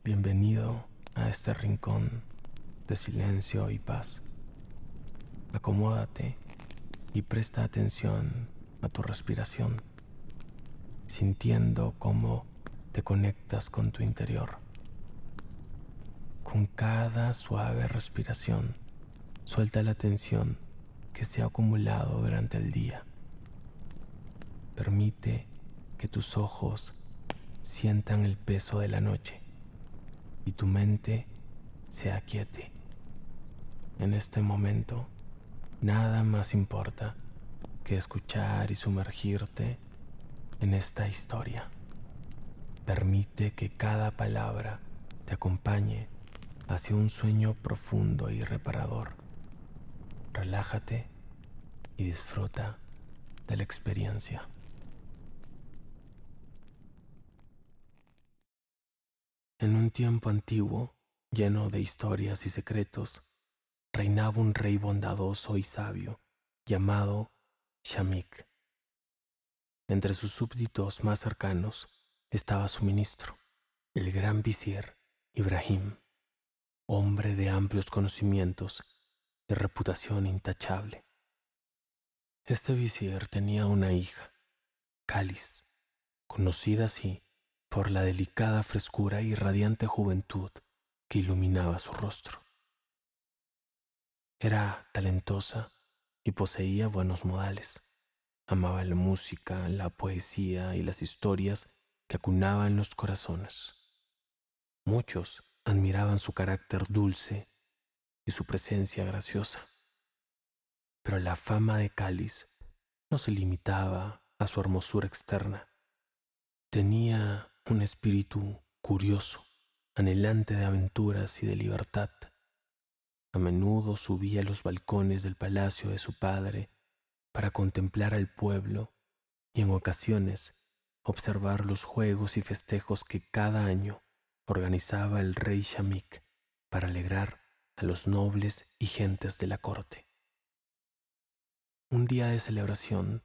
Bienvenido a este rincón de silencio y paz. Acomódate y presta atención a tu respiración, sintiendo cómo te conectas con tu interior. Con cada suave respiración, suelta la tensión que se ha acumulado durante el día. Permite que tus ojos sientan el peso de la noche y tu mente se aquiete. En este momento, nada más importa que escuchar y sumergirte en esta historia. Permite que cada palabra te acompañe hacia un sueño profundo y reparador. Relájate y disfruta de la experiencia. En un tiempo antiguo, lleno de historias y secretos, reinaba un rey bondadoso y sabio llamado Shamik. Entre sus súbditos más cercanos estaba su ministro, el gran visir Ibrahim, hombre de amplios conocimientos, de reputación intachable. Este visir tenía una hija, Calis, conocida así por la delicada frescura y radiante juventud que iluminaba su rostro. Era talentosa y poseía buenos modales. Amaba la música, la poesía y las historias que acunaban los corazones. Muchos admiraban su carácter dulce y su presencia graciosa. Pero la fama de Calis no se limitaba a su hermosura externa. Tenía un espíritu curioso, anhelante de aventuras y de libertad. A menudo subía a los balcones del palacio de su padre para contemplar al pueblo y en ocasiones observar los juegos y festejos que cada año organizaba el rey Shamik para alegrar a los nobles y gentes de la corte. Un día de celebración,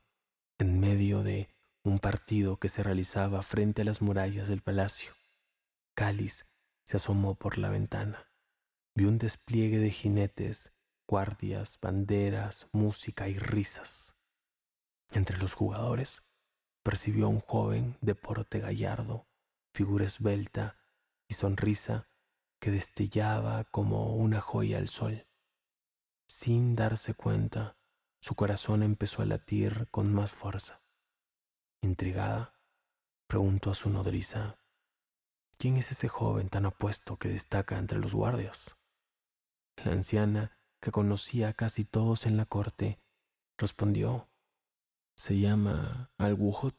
en medio de un partido que se realizaba frente a las murallas del palacio, Calis se asomó por la ventana. Vio un despliegue de jinetes, guardias, banderas, música y risas. Entre los jugadores percibió a un joven de porte gallardo, figura esbelta y sonrisa que destellaba como una joya al sol. Sin darse cuenta, su corazón empezó a latir con más fuerza. Intrigada, preguntó a su nodriza: ¿quién es ese joven tan apuesto que destaca entre los guardias? La anciana, que conocía a casi todos en la corte, respondió: se llama Al-Wuhud.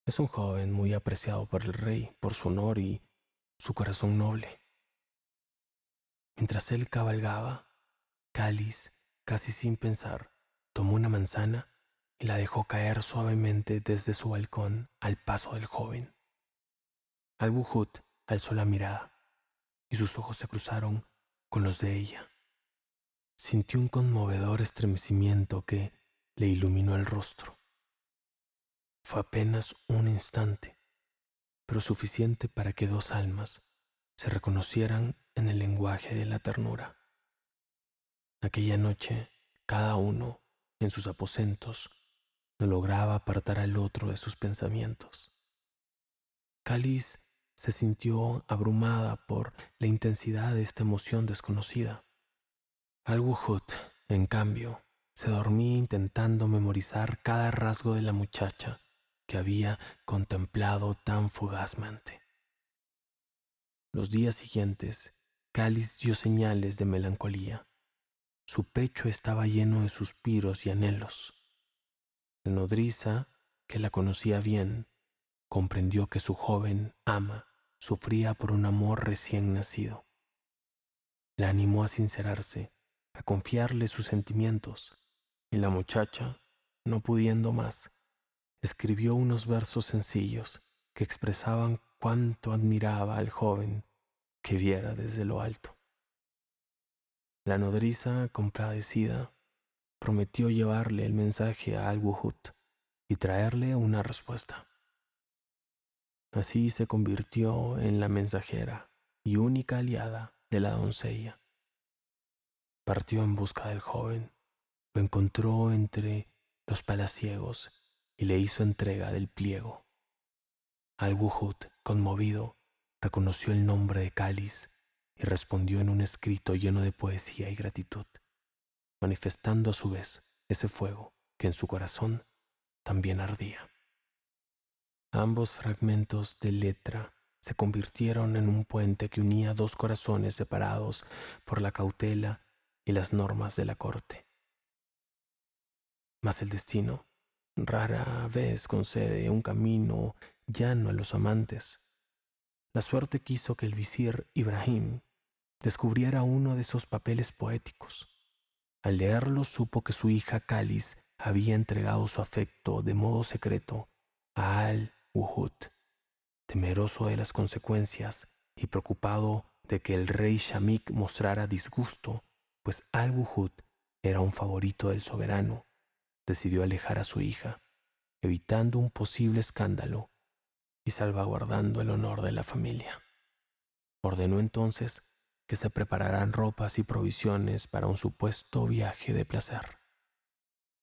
Es un joven muy apreciado por el rey por su honor y su corazón noble. Mientras él cabalgaba, Calis, casi sin pensar, tomó una manzana y la dejó caer suavemente desde su balcón al paso del joven. Al-Wuhud alzó la mirada y sus ojos se cruzaron con los de ella. Sintió un conmovedor estremecimiento que le iluminó el rostro. Fue apenas un instante, pero suficiente para que dos almas se reconocieran en el lenguaje de la ternura. Aquella noche, cada uno, en sus aposentos, no lograba apartar al otro de sus pensamientos. Calis se sintió abrumada por la intensidad de esta emoción desconocida. Al-Wuhud, en cambio, se dormía intentando memorizar cada rasgo de la muchacha que había contemplado tan fugazmente. Los días siguientes, Calis dio señales de melancolía. Su pecho estaba lleno de suspiros y anhelos. La nodriza, que la conocía bien, comprendió que su joven ama sufría por un amor recién nacido. La animó a sincerarse, a confiarle sus sentimientos, y la muchacha, no pudiendo más, escribió unos versos sencillos que expresaban cuánto admiraba al joven que viera desde lo alto. La nodriza, compadecida, prometió llevarle el mensaje a Al-Wuhud y traerle una respuesta. Así se convirtió en la mensajera y única aliada de la doncella. Partió en busca del joven, lo encontró entre los palaciegos y le hizo entrega del pliego. Al-Wuhud, conmovido, reconoció el nombre de Cáliz y respondió en un escrito lleno de poesía y gratitud, manifestando a su vez ese fuego que en su corazón también ardía. Ambos fragmentos de letra se convirtieron en un puente que unía dos corazones separados por la cautela y las normas de la corte. Mas el destino rara vez concede un camino llano a los amantes. La suerte quiso que el visir Ibrahim descubriera uno de esos papeles poéticos. Al leerlo supo que su hija Cáliz había entregado su afecto de modo secreto a Al-Wuhud. Temeroso de las consecuencias y preocupado de que el rey Shamik mostrara disgusto, pues Al-Wuhud era un favorito del soberano, decidió alejar a su hija, evitando un posible escándalo y salvaguardando el honor de la familia. Ordenó entonces que se prepararan ropas y provisiones para un supuesto viaje de placer.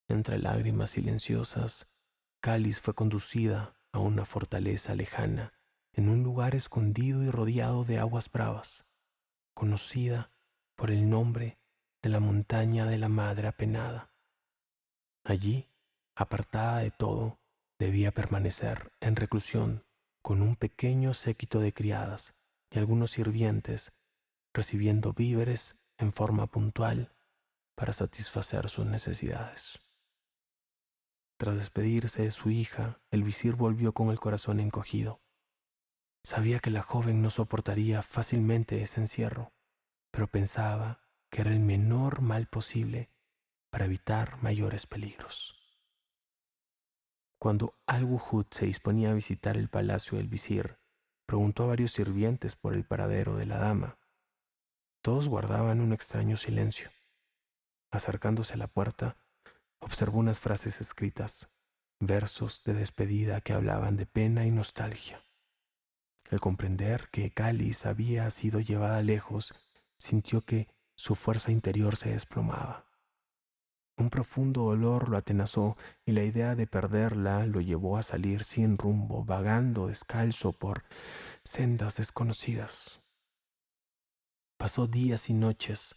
Entre lágrimas silenciosas, Cáliz fue conducida a una fortaleza lejana, en un lugar escondido y rodeado de aguas bravas, conocida por el nombre de la montaña de la Madre Apenada. Allí, apartada de todo, debía permanecer en reclusión con un pequeño séquito de criadas y algunos sirvientes, recibiendo víveres en forma puntual para satisfacer sus necesidades. Tras despedirse de su hija, el visir volvió con el corazón encogido. Sabía que la joven no soportaría fácilmente ese encierro, pero pensaba que era el menor mal posible para evitar mayores peligros. Cuando Al-Wuhud se disponía a visitar el palacio del visir, preguntó a varios sirvientes por el paradero de la dama. Todos guardaban un extraño silencio. Acercándose a la puerta, observó unas frases escritas, versos de despedida que hablaban de pena y nostalgia. Al comprender que Cáliz había sido llevada lejos, sintió que su fuerza interior se desplomaba. Un profundo dolor lo atenazó y la idea de perderla lo llevó a salir sin rumbo, vagando descalzo por sendas desconocidas. Pasó días y noches,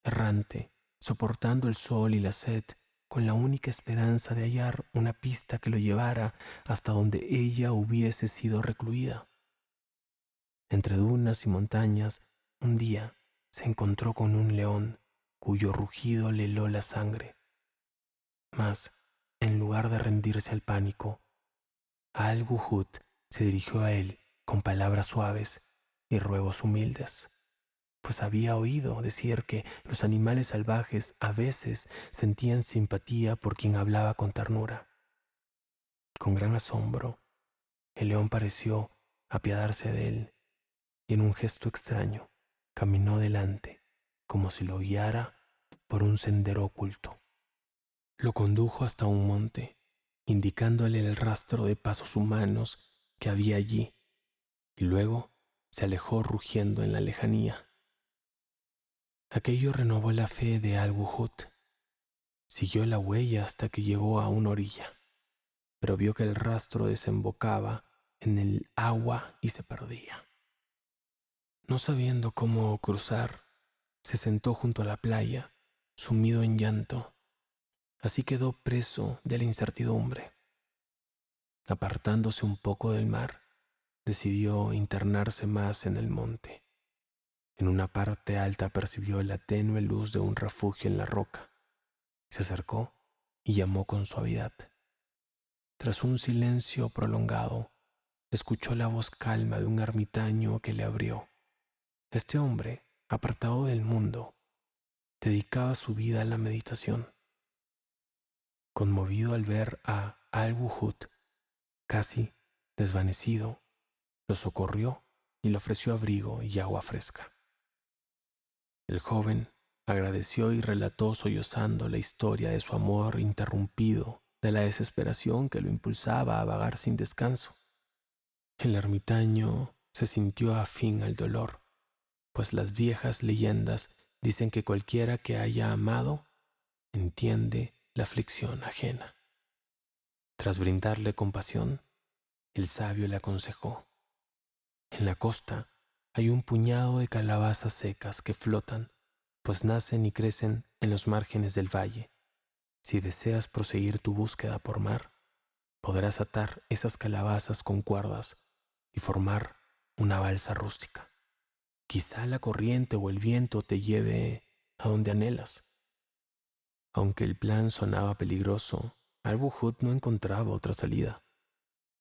errante, soportando el sol y la sed, con la única esperanza de hallar una pista que lo llevara hasta donde ella hubiese sido recluida. Entre dunas y montañas, un día se encontró con un león cuyo rugido le heló la sangre. Mas, en lugar de rendirse al pánico, Al-Wuhud se dirigió a él con palabras suaves y ruegos humildes, pues había oído decir que los animales salvajes a veces sentían simpatía por quien hablaba con ternura. Con gran asombro, el león pareció apiadarse de él y en un gesto extraño caminó delante, como si lo guiara por un sendero oculto. Lo condujo hasta un monte, indicándole el rastro de pasos humanos que había allí, y luego se alejó rugiendo en la lejanía. Aquello renovó la fe de Al-Wuhud. Siguió la huella hasta que llegó a una orilla, pero vio que el rastro desembocaba en el agua y se perdía. No sabiendo cómo cruzar, se sentó junto a la playa, sumido en llanto. Así quedó preso de la incertidumbre. Apartándose un poco del mar, decidió internarse más en el monte. En una parte alta percibió la tenue luz de un refugio en la roca. Se acercó y llamó con suavidad. Tras un silencio prolongado, escuchó la voz calma de un ermitaño que le abrió. Este hombre, apartado del mundo, dedicaba su vida a la meditación. Conmovido al ver a Al-Wuhud, casi desvanecido, lo socorrió y le ofreció abrigo y agua fresca. El joven agradeció y relató sollozando la historia de su amor interrumpido, de la desesperación que lo impulsaba a vagar sin descanso. El ermitaño se sintió afín al dolor, pues las viejas leyendas dicen que cualquiera que haya amado entiende la aflicción ajena. Tras brindarle compasión, el sabio le aconsejó: en la costa hay un puñado de calabazas secas que flotan, pues nacen y crecen en los márgenes del valle. Si deseas proseguir tu búsqueda por mar, podrás atar esas calabazas con cuerdas y formar una balsa rústica. Quizá la corriente o el viento te lleve a donde anhelas. Aunque el plan sonaba peligroso, Al-Wuhud no encontraba otra salida.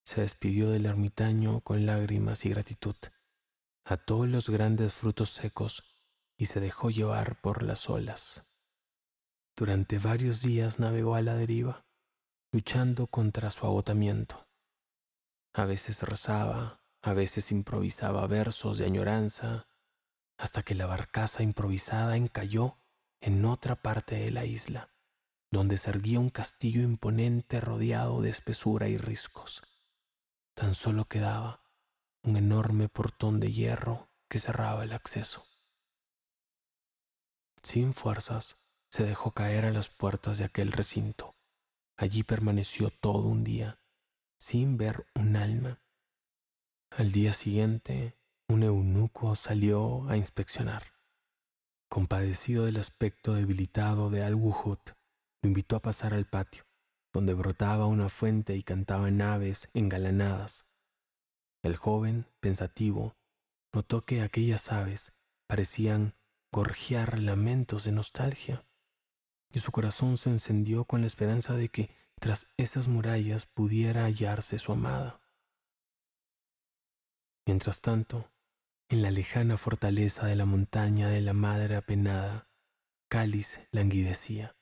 Se despidió del ermitaño con lágrimas y gratitud. Ató los grandes frutos secos y se dejó llevar por las olas. Durante varios días navegó a la deriva, luchando contra su agotamiento. A veces rezaba, a veces improvisaba versos de añoranza, hasta que la barcaza improvisada encalló en otra parte de la isla, donde se erguía un castillo imponente rodeado de espesura y riscos. Tan solo quedaba un enorme portón de hierro que cerraba el acceso. Sin fuerzas, se dejó caer a las puertas de aquel recinto. Allí permaneció todo un día, sin ver un alma. Al día siguiente, un eunuco salió a inspeccionar. Compadecido del aspecto debilitado de Al-Wuhud, lo invitó a pasar al patio, donde brotaba una fuente y cantaban aves engalanadas. El joven, pensativo, notó que aquellas aves parecían gorjear lamentos de nostalgia, y su corazón se encendió con la esperanza de que tras esas murallas pudiera hallarse su amada. Mientras tanto, en la lejana fortaleza de la montaña de la madre apenada, Cáliz languidecía.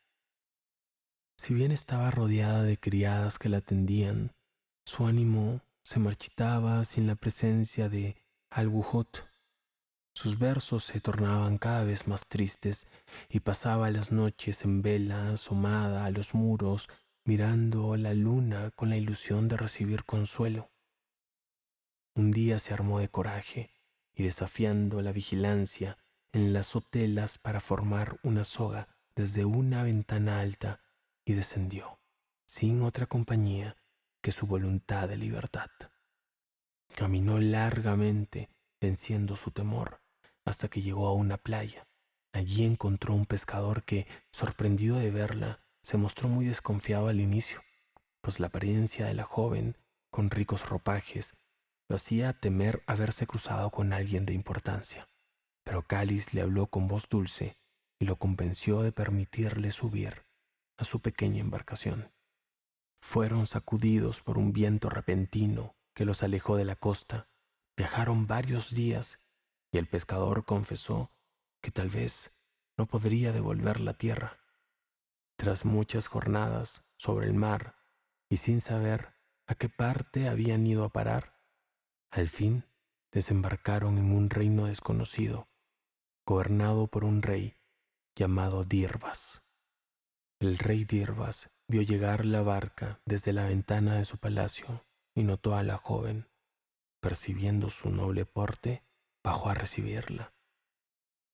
Si bien estaba rodeada de criadas que la atendían, su ánimo se marchitaba sin la presencia de Al-Wuhud. Sus versos se tornaban cada vez más tristes y pasaba las noches en vela asomada a los muros, mirando la luna con la ilusión de recibir consuelo. Un día se armó de coraje y, desafiando la vigilancia, enlazó telas para formar una soga desde una ventana alta y descendió, sin otra compañía que su voluntad de libertad. Caminó largamente, venciendo su temor, hasta que llegó a una playa. Allí encontró un pescador que, sorprendido de verla, se mostró muy desconfiado al inicio, pues la apariencia de la joven, con ricos ropajes, lo hacía temer haberse cruzado con alguien de importancia. Pero Cáliz le habló con voz dulce y lo convenció de permitirle subir a su pequeña embarcación. Fueron sacudidos por un viento repentino que los alejó de la costa. Viajaron varios días y el pescador confesó que tal vez no podría devolver la tierra. Tras muchas jornadas sobre el mar y sin saber a qué parte habían ido a parar, al fin desembarcaron en un reino desconocido, gobernado por un rey llamado Dirbas. El rey Dirbas vio llegar la barca desde la ventana de su palacio y notó a la joven. Percibiendo su noble porte, bajó a recibirla.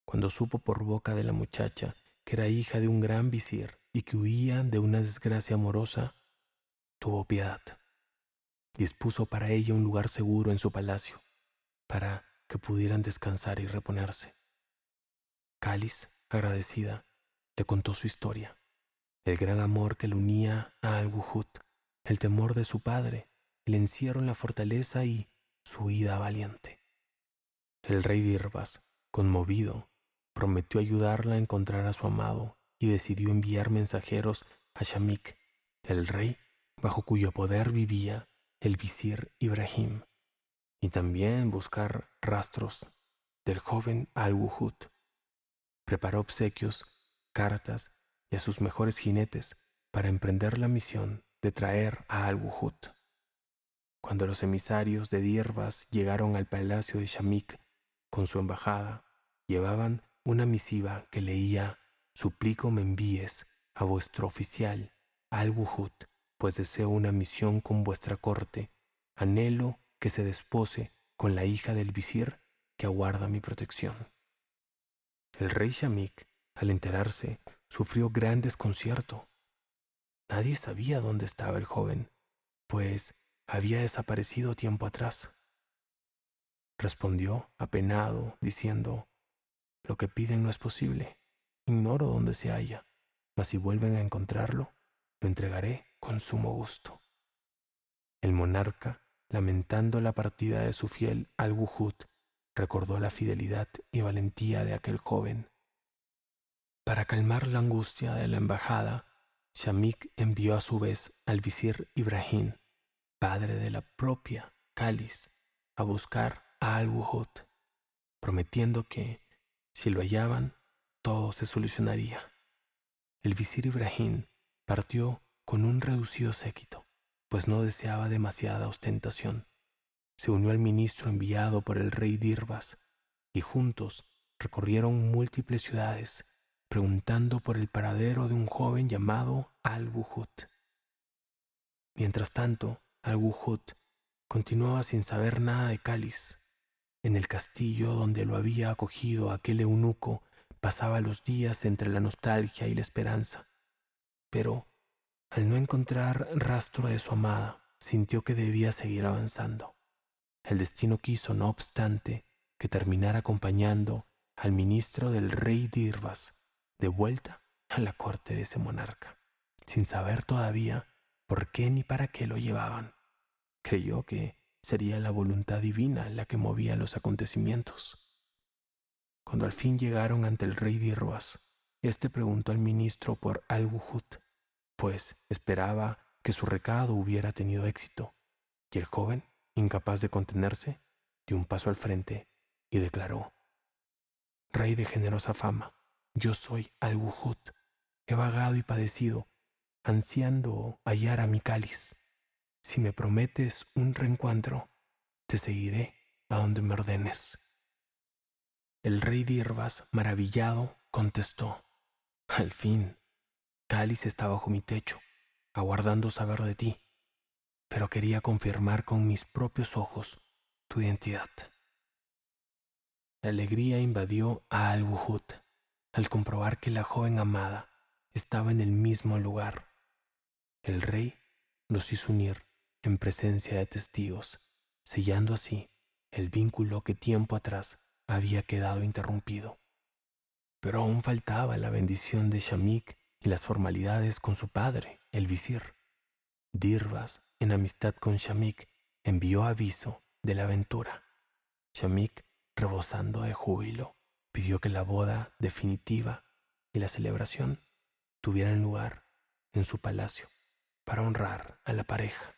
Cuando supo por boca de la muchacha que era hija de un gran visir y que huía de una desgracia amorosa, tuvo piedad. Dispuso para ella un lugar seguro en su palacio, para que pudieran descansar y reponerse. Cáliz, agradecida, le contó su historia, el gran amor que le unía a Al-Wuhud, el temor de su padre, el encierro en la fortaleza y su huida valiente. El rey Dirbas, conmovido, prometió ayudarla a encontrar a su amado y decidió enviar mensajeros a Shamik, el rey bajo cuyo poder vivía el visir Ibrahim, y también buscar rastros del joven Al-Wuhud. Preparó obsequios, cartas y a sus mejores jinetes para emprender la misión de traer a Al-Wuhud. Cuando los emisarios de Dirbas llegaron al palacio de Shamik con su embajada, llevaban una misiva que leía: «Suplico me envíes a vuestro oficial Al-Wuhud, pues deseo una misión con vuestra corte. Anhelo que se despose con la hija del visir que aguarda mi protección. El rey Shamik, al enterarse, sufrió gran desconcierto. Nadie sabía dónde estaba el joven, pues había desaparecido tiempo atrás. Respondió apenado, diciendo: «Lo que piden no es posible. Ignoro dónde se halla, mas si vuelven a encontrarlo, lo entregaré con sumo gusto». El monarca, lamentando la partida de su fiel Al-Wuhud, recordó la fidelidad y valentía de aquel joven. Para calmar la angustia de la embajada, Shamik envió a su vez al visir Ibrahim, padre de la propia Cáliz, a buscar a Al-Wuhud, prometiendo que, si lo hallaban, todo se solucionaría. El visir Ibrahim partió con un reducido séquito, pues no deseaba demasiada ostentación. Se unió al ministro enviado por el rey Dirbas y juntos recorrieron múltiples ciudades, preguntando por el paradero de un joven llamado Al-Wuhud. Mientras tanto, Al-Wuhud continuaba sin saber nada de Cáliz. En el castillo donde lo había acogido aquel eunuco pasaba los días entre la nostalgia y la esperanza, pero al no encontrar rastro de su amada, sintió que debía seguir avanzando. El destino quiso, no obstante, que terminara acompañando al ministro del rey Dirbas de vuelta a la corte de ese monarca, sin saber todavía por qué ni para qué lo llevaban. Creyó que sería la voluntad divina la que movía los acontecimientos. Cuando al fin llegaron ante el rey Dirbas, éste preguntó al ministro por Al-Wuhud, pues esperaba que su recado hubiera tenido éxito, y el joven, incapaz de contenerse, dio un paso al frente y declaró: «Rey de generosa fama, yo soy Al-Wuhud. He vagado y padecido, ansiando hallar a mi Cáliz. Si me prometes un reencuentro, te seguiré a donde me ordenes». El rey Dirbas, maravillado, contestó: «Al fin, Cáliz está bajo mi techo, aguardando saber de ti, pero quería confirmar con mis propios ojos tu identidad». La alegría invadió a Al-Wuhud al comprobar que la joven amada estaba en el mismo lugar. El rey los hizo unir en presencia de testigos, sellando así el vínculo que tiempo atrás había quedado interrumpido. Pero aún faltaba la bendición de Shamik y las formalidades con su padre, el visir. Dirbas, en amistad con Shamik, envió aviso de la aventura. Shamik, rebosando de júbilo, pidió que la boda definitiva y la celebración tuvieran lugar en su palacio para honrar a la pareja.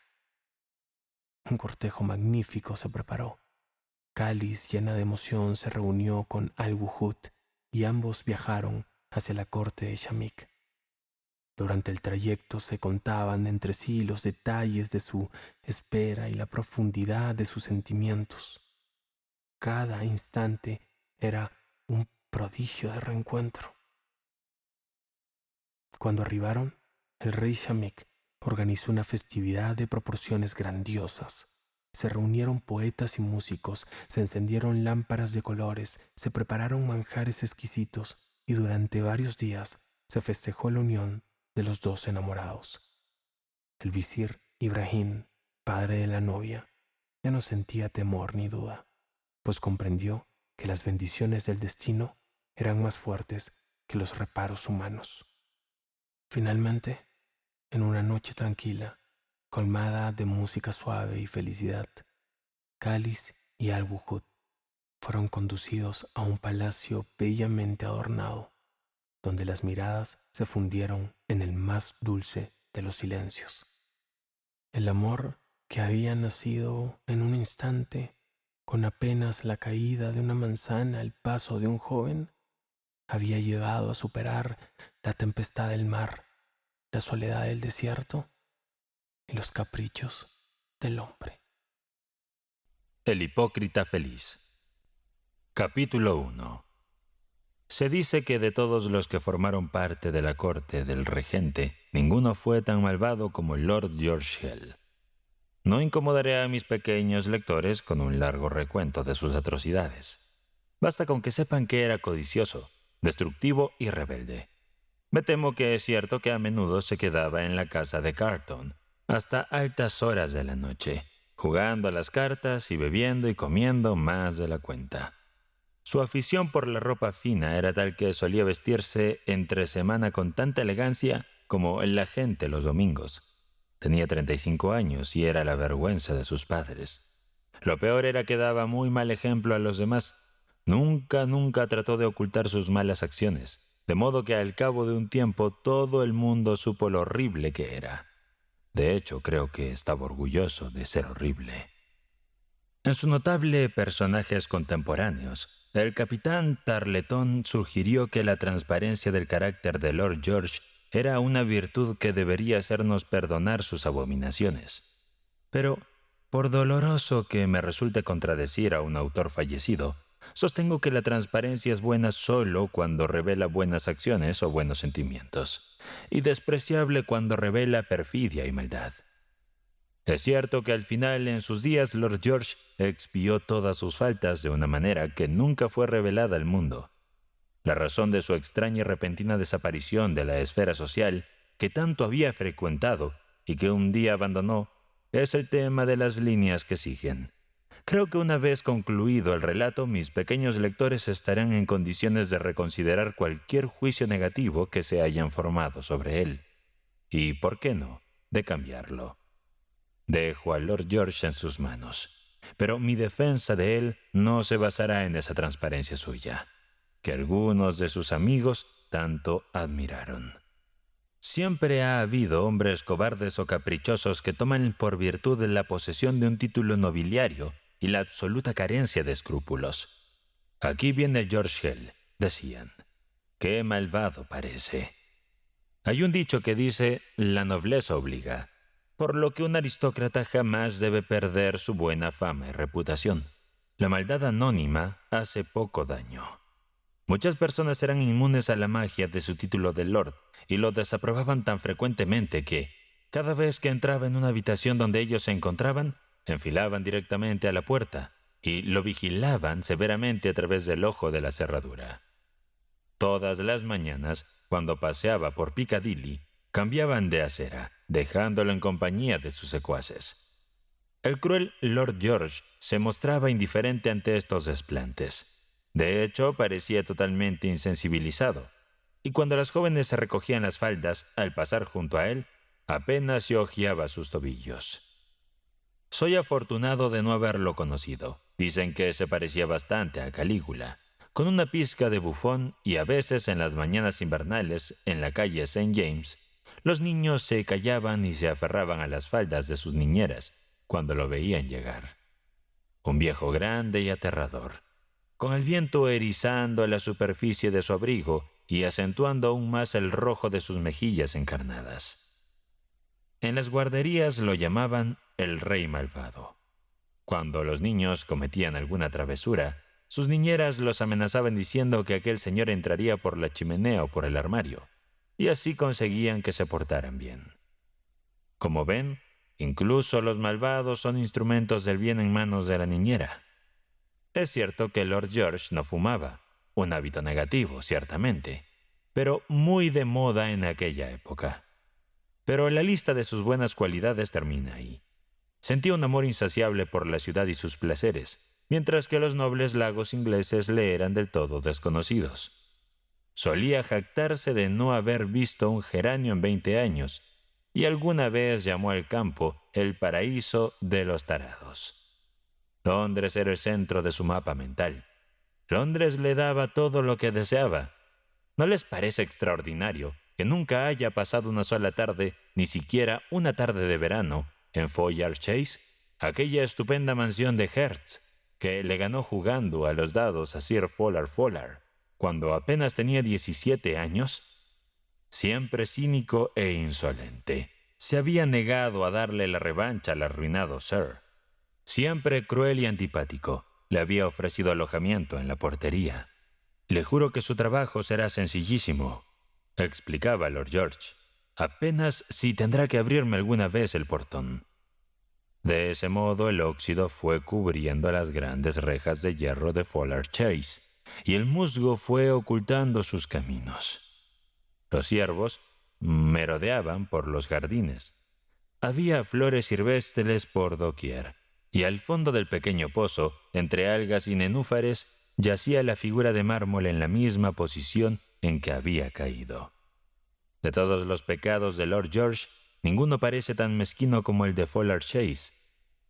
Un cortejo magnífico se preparó. Cáliz, llena de emoción, se reunió con Al-Wuhud y ambos viajaron hacia la corte de Shamik. Durante el trayecto se contaban entre sí los detalles de su espera y la profundidad de sus sentimientos. Cada instante era un prodigio de reencuentro. Cuando arribaron, el rey Shamik organizó una festividad de proporciones grandiosas. Se reunieron poetas y músicos, se encendieron lámparas de colores, se prepararon manjares exquisitos y durante varios días se festejó la unión de los dos enamorados. El visir Ibrahim, padre de la novia, ya no sentía temor ni duda, pues comprendió que las bendiciones del destino eran más fuertes que los reparos humanos. Finalmente, en una noche tranquila, colmada de música suave y felicidad, Cáliz y Al-Wuhud fueron conducidos a un palacio bellamente adornado, donde las miradas se fundieron en el más dulce de los silencios. El amor que había nacido en un instante, con apenas la caída de una manzana al paso de un joven, había llegado a superar la tempestad del mar, la soledad del desierto y los caprichos del hombre. El hipócrita feliz. Capítulo 1. Se dice que de todos los que formaron parte de la corte del regente, ninguno fue tan malvado como Lord George Hell. No incomodaré a mis pequeños lectores con un largo recuento de sus atrocidades. Basta con que sepan que era codicioso, destructivo y rebelde. Me temo que es cierto que a menudo se quedaba en la casa de Carton hasta altas horas de la noche, jugando a las cartas y bebiendo y comiendo más de la cuenta. Su afición por la ropa fina era tal que solía vestirse entre semana con tanta elegancia como la gente los domingos. Tenía 35 años y era la vergüenza de sus padres. Lo peor era que daba muy mal ejemplo a los demás. Nunca trató de ocultar sus malas acciones, de modo que al cabo de un tiempo todo el mundo supo lo horrible que era. De hecho, creo que estaba orgulloso de ser horrible. En sus notables personajes contemporáneos, el capitán Tarleton sugirió que la transparencia del carácter de Lord George era una virtud que debería hacernos perdonar sus abominaciones. Pero, por doloroso que me resulte contradecir a un autor fallecido, sostengo que la transparencia es buena solo cuando revela buenas acciones o buenos sentimientos, y despreciable cuando revela perfidia y maldad. Es cierto que al final en sus días Lord George expió todas sus faltas de una manera que nunca fue revelada al mundo. La razón de su extraña y repentina desaparición de la esfera social que tanto había frecuentado y que un día abandonó es el tema de las líneas que siguen. Creo que una vez concluido el relato, mis pequeños lectores estarán en condiciones de reconsiderar cualquier juicio negativo que se hayan formado sobre él. Y, ¿por qué no?, de cambiarlo. Dejo a Lord George en sus manos, pero mi defensa de él no se basará en esa transparencia suya, que algunos de sus amigos tanto admiraron. Siempre ha habido hombres cobardes o caprichosos que toman por virtud la posesión de un título nobiliario y la absoluta carencia de escrúpulos. Aquí viene George Hell, decían. Qué malvado parece. Hay un dicho que dice, la nobleza obliga, por lo que un aristócrata jamás debe perder su buena fama y reputación. La maldad anónima hace poco daño. Muchas personas eran inmunes a la magia de su título de lord y lo desaprobaban tan frecuentemente que, cada vez que entraba en una habitación donde ellos se encontraban, enfilaban directamente a la puerta y lo vigilaban severamente a través del ojo de la cerradura. Todas las mañanas, cuando paseaba por Piccadilly, cambiaban de acera, dejándolo en compañía de sus secuaces. El cruel Lord George se mostraba indiferente ante estos desplantes. De hecho, parecía totalmente insensibilizado, y cuando las jóvenes se recogían las faldas al pasar junto a él, apenas se hojeaba sus tobillos. Soy afortunado de no haberlo conocido. Dicen que se parecía bastante a Calígula, con una pizca de bufón, y a veces en las mañanas invernales en la calle St. James, los niños se callaban y se aferraban a las faldas de sus niñeras cuando lo veían llegar. Un viejo grande y aterrador, con el viento erizando la superficie de su abrigo y acentuando aún más el rojo de sus mejillas encarnadas. En las guarderías lo llamaban el Rey Malvado. Cuando los niños cometían alguna travesura, sus niñeras los amenazaban diciendo que aquel señor entraría por la chimenea o por el armario, y así conseguían que se portaran bien. Como ven, incluso los malvados son instrumentos del bien en manos de la niñera. Es cierto que Lord George no fumaba, un hábito negativo, ciertamente, pero muy de moda en aquella época. Pero la lista de sus buenas cualidades termina ahí. Sentía un amor insaciable por la ciudad y sus placeres, mientras que los nobles lagos ingleses le eran del todo desconocidos. Solía jactarse de no haber visto un geranio en 20 años, y alguna vez llamó al campo el paraíso de los tarados. Londres era el centro de su mapa mental. Londres le daba todo lo que deseaba. ¿No les parece extraordinario que nunca haya pasado una sola tarde, ni siquiera una tarde de verano, en Foyard Chase, aquella estupenda mansión de Hertz, que le ganó jugando a los dados a Sir Follard, cuando apenas tenía 17 años? Siempre cínico e insolente, se había negado a darle la revancha al arruinado Sir. Siempre cruel y antipático, le había ofrecido alojamiento en la portería. Le juro que su trabajo será sencillísimo, explicaba Lord George. Apenas si tendrá que abrirme alguna vez el portón. De ese modo el óxido fue cubriendo las grandes rejas de hierro de Follard Chase, y el musgo fue ocultando sus caminos. Los ciervos merodeaban por los jardines. Había flores silvestres por doquier, y al fondo del pequeño pozo, entre algas y nenúfares, yacía la figura de mármol en la misma posición en que había caído. De todos los pecados de Lord George, ninguno parece tan mezquino como el de Follard Chase.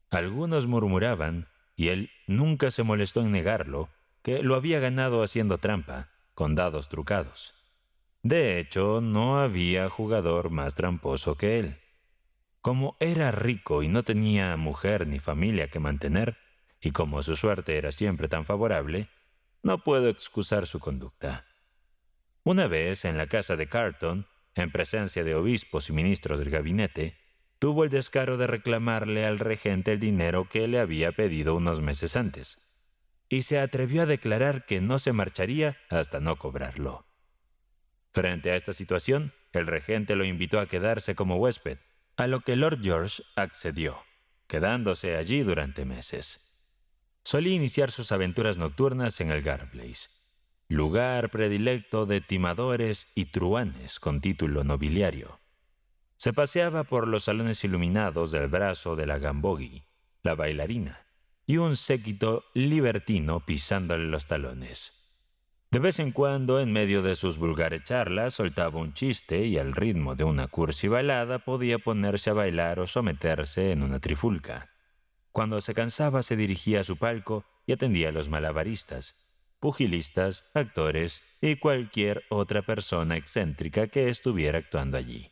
Algunos murmuraban, y él nunca se molestó en negarlo, que lo había ganado haciendo trampa, con dados trucados. De hecho, no había jugador más tramposo que él. Como era rico y no tenía mujer ni familia que mantener, y como su suerte era siempre tan favorable, no puedo excusar su conducta. Una vez, en la casa de Carton, en presencia de obispos y ministros del gabinete, tuvo el descaro de reclamarle al regente el dinero que le había pedido unos meses antes, y se atrevió a declarar que no se marcharía hasta no cobrarlo. Frente a esta situación, el regente lo invitó a quedarse como huésped, a lo que Lord George accedió, quedándose allí durante meses. Solía iniciar sus aventuras nocturnas en el Garblaze, lugar predilecto de timadores y truhanes con título nobiliario. Se paseaba por los salones iluminados del brazo de la Gambogi, la bailarina, y un séquito libertino pisándole los talones. De vez en cuando, en medio de sus vulgares charlas, soltaba un chiste y al ritmo de una cursi balada podía ponerse a bailar o someterse en una trifulca. Cuando se cansaba se dirigía a su palco y atendía a los malabaristas, pugilistas, actores y cualquier otra persona excéntrica que estuviera actuando allí.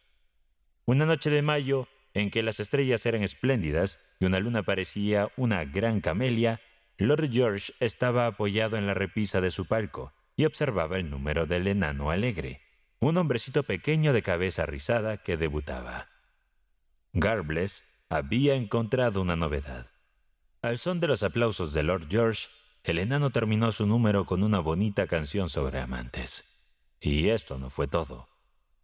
Una noche de mayo, en que las estrellas eran espléndidas y una luna parecía una gran camelia, Lord George estaba apoyado en la repisa de su palco y observaba el número del enano alegre, un hombrecito pequeño de cabeza rizada que debutaba. Garbles había encontrado una novedad. Al son de los aplausos de Lord George, el enano terminó su número con una bonita canción sobre amantes. Y esto no fue todo.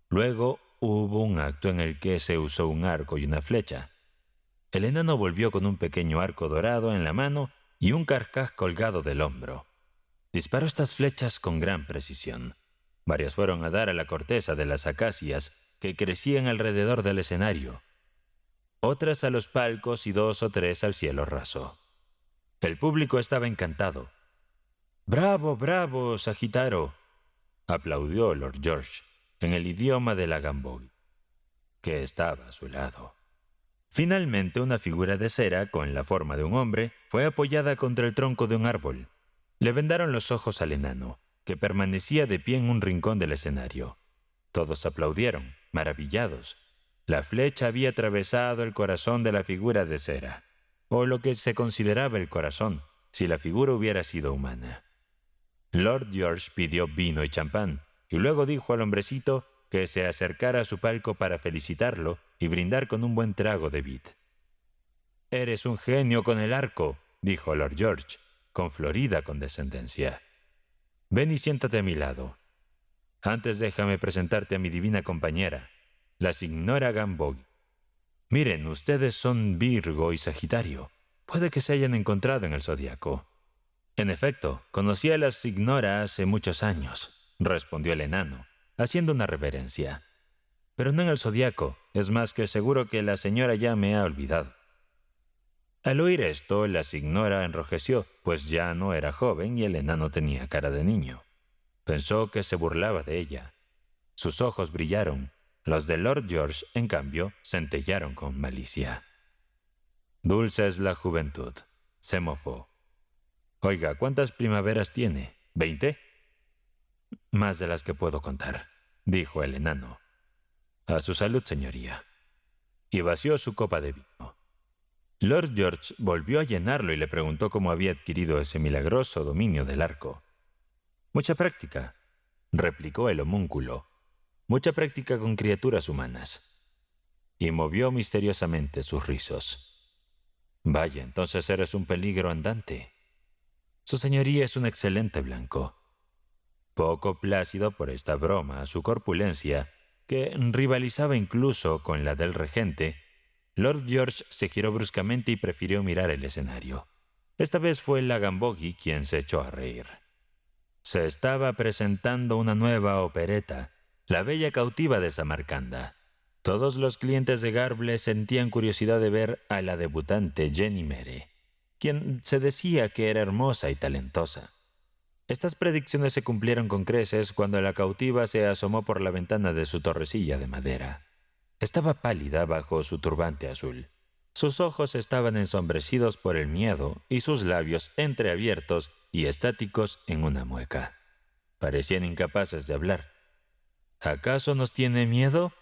Luego hubo un acto en el que se usó un arco y una flecha. El enano volvió con un pequeño arco dorado en la mano y un carcaj colgado del hombro. Disparó estas flechas con gran precisión. Varias fueron a dar a la corteza de las acacias que crecían alrededor del escenario, otras a los palcos y 2 o 3 al cielo raso. El público estaba encantado. «¡Bravo, bravo, Sagitaro!», aplaudió Lord George en el idioma de la Gambogi, que estaba a su lado. Finalmente, una figura de cera con la forma de un hombre fue apoyada contra el tronco de un árbol. Le vendaron los ojos al enano, que permanecía de pie en un rincón del escenario. Todos aplaudieron, maravillados. La flecha había atravesado el corazón de la figura de cera, o lo que se consideraba el corazón, si la figura hubiera sido humana. Lord George pidió vino y champán, y luego dijo al hombrecito que se acercara a su palco para felicitarlo y brindar con un buen trago de vid. «Eres un genio con el arco», dijo Lord George, con florida condescendencia. «Ven y siéntate a mi lado. Antes déjame presentarte a mi divina compañera, la señora Gambogi. Miren, ustedes son Virgo y Sagitario. Puede que se hayan encontrado en el zodiaco». «En efecto, conocí a la señora hace muchos años», respondió el enano, haciendo una reverencia. «Pero no en el zodiaco. Es más que seguro que la señora ya me ha olvidado». Al oír esto, la señora enrojeció, pues ya no era joven y el enano tenía cara de niño. Pensó que se burlaba de ella. Sus ojos brillaron. Los de Lord George, en cambio, centellaron con malicia. «Dulce es la juventud», se mofó. «Oiga, ¿cuántas primaveras tiene? ¿20? «Más de las que puedo contar», dijo el enano. «A su salud, señoría». Y vació su copa de vino. Lord George volvió a llenarlo y le preguntó cómo había adquirido ese milagroso dominio del arco. «Mucha práctica», replicó el homúnculo. «Mucha práctica con criaturas humanas». Y movió misteriosamente sus rizos. «Vaya, entonces eres un peligro andante. Su señoría es un excelente blanco». Poco plácido por esta broma a su corpulencia, que rivalizaba incluso con la del regente, Lord George se giró bruscamente y prefirió mirar el escenario. Esta vez fue la Gambogi quien se echó a reír. Se estaba presentando una nueva opereta, La Bella Cautiva de Samarcanda. Todos los clientes de Garble sentían curiosidad de ver a la debutante Jenny Mere, quien se decía que era hermosa y talentosa. Estas predicciones se cumplieron con creces cuando la cautiva se asomó por la ventana de su torrecilla de madera. Estaba pálida bajo su turbante azul. Sus ojos estaban ensombrecidos por el miedo y sus labios entreabiertos y estáticos en una mueca. Parecían incapaces de hablar. ¿Acaso nos tiene miedo?,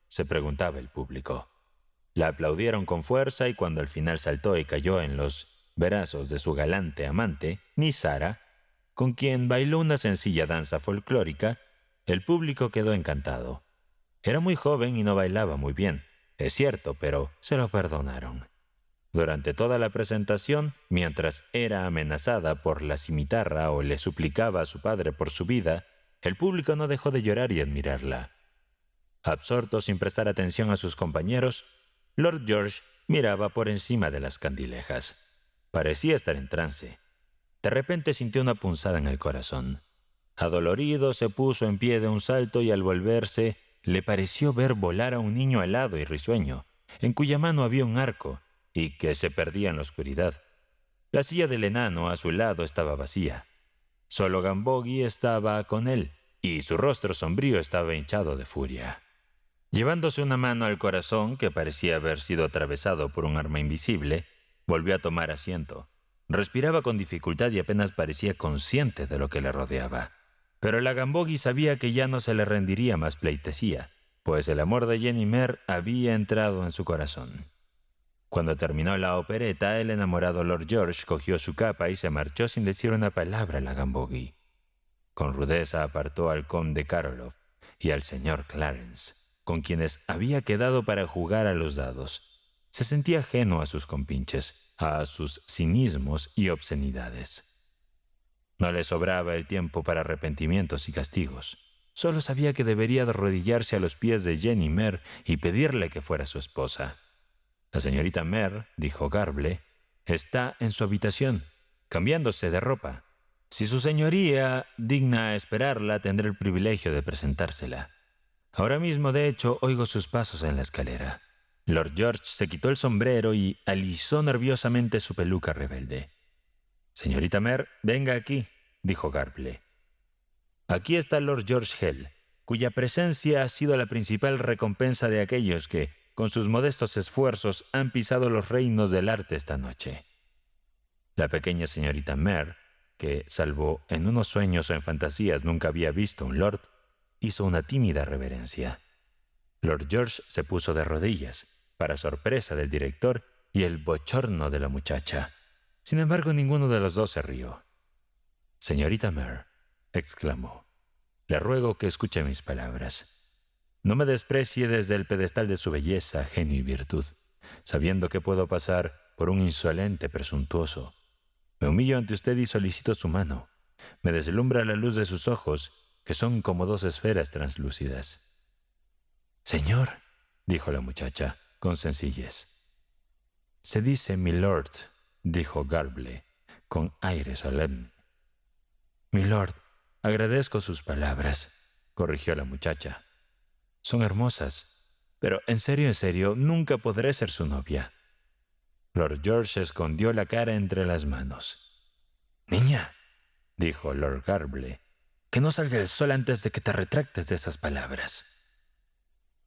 se preguntaba el público. La aplaudieron con fuerza y cuando al final saltó y cayó en los brazos de su galante amante, Nisara, con quien bailó una sencilla danza folclórica, el público quedó encantado. Era muy joven y no bailaba muy bien, es cierto, pero se lo perdonaron. Durante toda la presentación, mientras era amenazada por la cimitarra o le suplicaba a su padre por su vida, el público no dejó de llorar y admirarla. Absorto sin prestar atención a sus compañeros, Lord George miraba por encima de las candilejas. Parecía estar en trance. De repente sintió una punzada en el corazón. Adolorido, se puso en pie de un salto y al volverse, le pareció ver volar a un niño alado y risueño, en cuya mano había un arco y que se perdía en la oscuridad. La silla del enano a su lado estaba vacía. Solo Gambogi estaba con él, y su rostro sombrío estaba hinchado de furia. Llevándose una mano al corazón, que parecía haber sido atravesado por un arma invisible, volvió a tomar asiento. Respiraba con dificultad y apenas parecía consciente de lo que le rodeaba. Pero la Gambogi sabía que ya no se le rendiría más pleitesía, pues el amor de Jenny Mere había entrado en su corazón. Cuando terminó la opereta, el enamorado Lord George cogió su capa y se marchó sin decir una palabra a la Gambogi. Con rudeza apartó al conde Karolov y al señor Clarence, con quienes había quedado para jugar a los dados. Se sentía ajeno a sus compinches, a sus cinismos y obscenidades. No le sobraba el tiempo para arrepentimientos y castigos. Solo sabía que debería arrodillarse a los pies de Jenny Mere y pedirle que fuera su esposa. La señorita Mere, dijo Garble, está en su habitación, cambiándose de ropa. Si su señoría digna esperarla, tendré el privilegio de presentársela. Ahora mismo, de hecho, oigo sus pasos en la escalera. Lord George se quitó el sombrero y alisó nerviosamente su peluca rebelde. «Señorita Mere, venga aquí», dijo Garble. «Aquí está Lord George Hell, cuya presencia ha sido la principal recompensa de aquellos que, con sus modestos esfuerzos, han pisado los reinos del arte esta noche». La pequeña señorita Mere, que, salvo en unos sueños o en fantasías, nunca había visto un lord, hizo una tímida reverencia. Lord George se puso de rodillas, para sorpresa del director y el bochorno de la muchacha. Sin embargo, ninguno de los dos se rió. «Señorita Mere», exclamó, «le ruego que escuche mis palabras. No me desprecie desde el pedestal de su belleza, genio y virtud, sabiendo que puedo pasar por un insolente presuntuoso. Me humillo ante usted y solicito su mano. Me deslumbra la luz de sus ojos, que son como dos esferas translúcidas». «Señor», dijo la muchacha, con sencillez. «Se dice milord», dijo Garble, con aire solemne. «Milord, agradezco sus palabras», corrigió la muchacha. «Son hermosas, pero en serio, nunca podré ser su novia». Lord George escondió la cara entre las manos. «Niña», dijo Lord Garble, «que no salga el sol antes de que te retractes de esas palabras».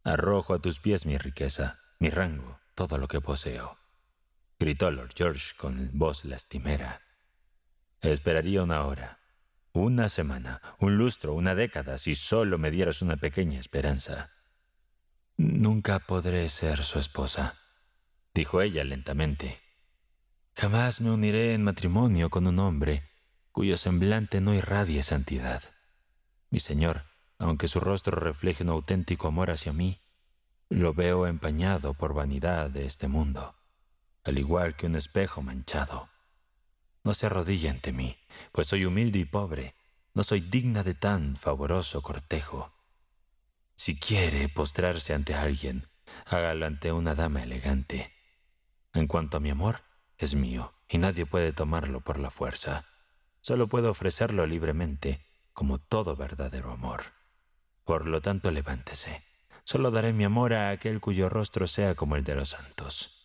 «Arrojo a tus pies mi riqueza, mi rango, todo lo que poseo», gritó Lord George con voz lastimera. «Esperaría una hora, una semana, un lustro, una década, si solo me dieras una pequeña esperanza». «Nunca podré ser su esposa», dijo ella lentamente. «Jamás me uniré en matrimonio con un hombre cuyo semblante no irradie santidad. Mi señor, aunque su rostro refleje un auténtico amor hacia mí, lo veo empañado por vanidad de este mundo, al igual que un espejo manchado. No se arrodille ante mí, pues soy humilde y pobre, no soy digna de tan favoroso cortejo. Si quiere postrarse ante alguien, hágalo ante una dama elegante. En cuanto a mi amor, es mío y nadie puede tomarlo por la fuerza. Solo puedo ofrecerlo libremente, como todo verdadero amor. Por lo tanto, levántese. Solo daré mi amor a aquel cuyo rostro sea como el de los santos».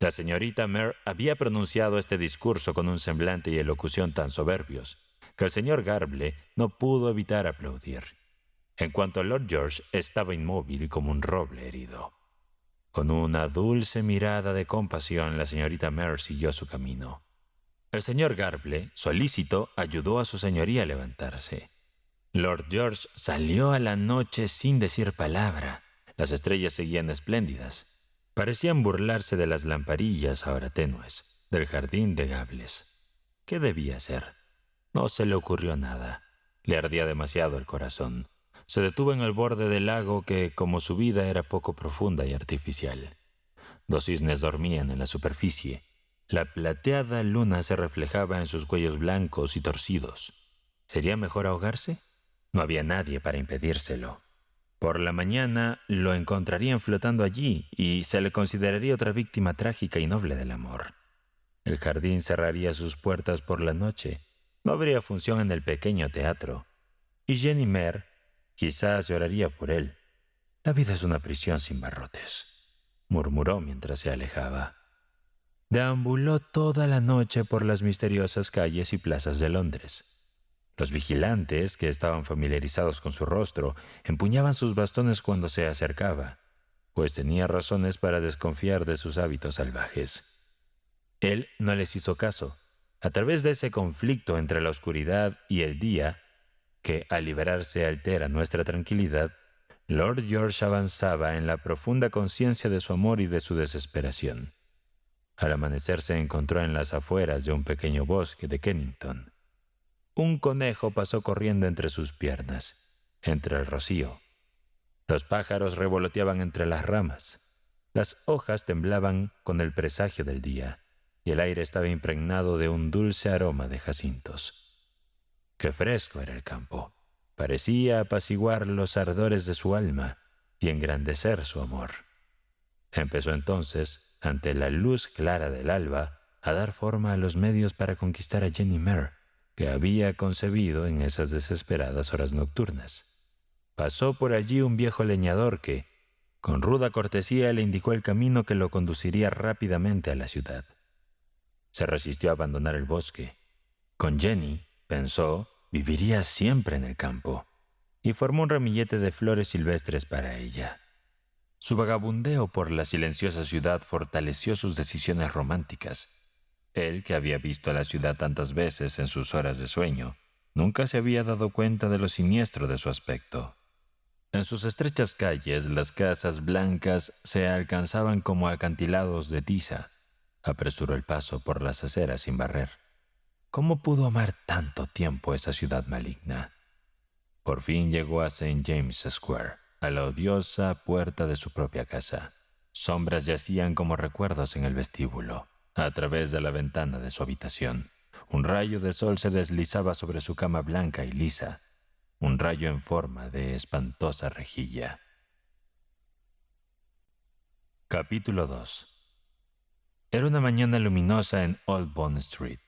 La señorita Mare había pronunciado este discurso con un semblante y elocución tan soberbios que el señor Garble no pudo evitar aplaudir. En cuanto a Lord George, estaba inmóvil como un roble herido. Con una dulce mirada de compasión, la señorita Mare siguió su camino. El señor Garble, solícito, ayudó a su señoría a levantarse. Lord George salió a la noche sin decir palabra. Las estrellas seguían espléndidas. Parecían burlarse de las lamparillas ahora tenues del jardín de gables. ¿Qué debía hacer? No se le ocurrió nada. Le ardía demasiado el corazón. Se detuvo en el borde del lago que, como su vida, era poco profunda y artificial. 2 cisnes dormían en la superficie. La plateada luna se reflejaba en sus cuellos blancos y torcidos. ¿Sería mejor ahogarse? No había nadie para impedírselo. Por la mañana lo encontrarían flotando allí y se le consideraría otra víctima trágica y noble del amor. El jardín cerraría sus puertas por la noche. No habría función en el pequeño teatro. Y Jenny Mare quizás lloraría por él. La vida es una prisión sin barrotes, murmuró mientras se alejaba. Deambuló toda la noche por las misteriosas calles y plazas de Londres. Los vigilantes, que estaban familiarizados con su rostro, empuñaban sus bastones cuando se acercaba, pues tenía razones para desconfiar de sus hábitos salvajes. Él no les hizo caso. A través de ese conflicto entre la oscuridad y el día, que al liberarse altera nuestra tranquilidad, Lord George avanzaba en la profunda conciencia de su amor y de su desesperación. Al amanecer se encontró en las afueras de un pequeño bosque de Kennington. Un conejo pasó corriendo entre sus piernas, entre el rocío. Los pájaros revoloteaban entre las ramas. Las hojas temblaban con el presagio del día, y el aire estaba impregnado de un dulce aroma de jacintos. Qué fresco era el campo. Parecía apaciguar los ardores de su alma y engrandecer su amor. Empezó entonces, ante la luz clara del alba, a dar forma a los medios para conquistar a Jenny Mare, que había concebido en esas desesperadas horas nocturnas. Pasó por allí un viejo leñador que, con ruda cortesía, le indicó el camino que lo conduciría rápidamente a la ciudad. Se resistió a abandonar el bosque. Con Jenny, pensó, viviría siempre en el campo, y formó un ramillete de flores silvestres para ella. Su vagabundeo por la silenciosa ciudad fortaleció sus decisiones románticas. Él, que había visto la ciudad tantas veces en sus horas de sueño, nunca se había dado cuenta de lo siniestro de su aspecto. En sus estrechas calles, las casas blancas se alcanzaban como acantilados de tiza. Apresuró el paso por las aceras sin barrer. ¿Cómo pudo amar tanto tiempo esa ciudad maligna? Por fin llegó a St. James Square, a la odiosa puerta de su propia casa. Sombras yacían como recuerdos en el vestíbulo. A través de la ventana de su habitación, un rayo de sol se deslizaba sobre su cama blanca y lisa, un rayo en forma de espantosa rejilla. Capítulo 2. Era una mañana luminosa en Old Bond Street.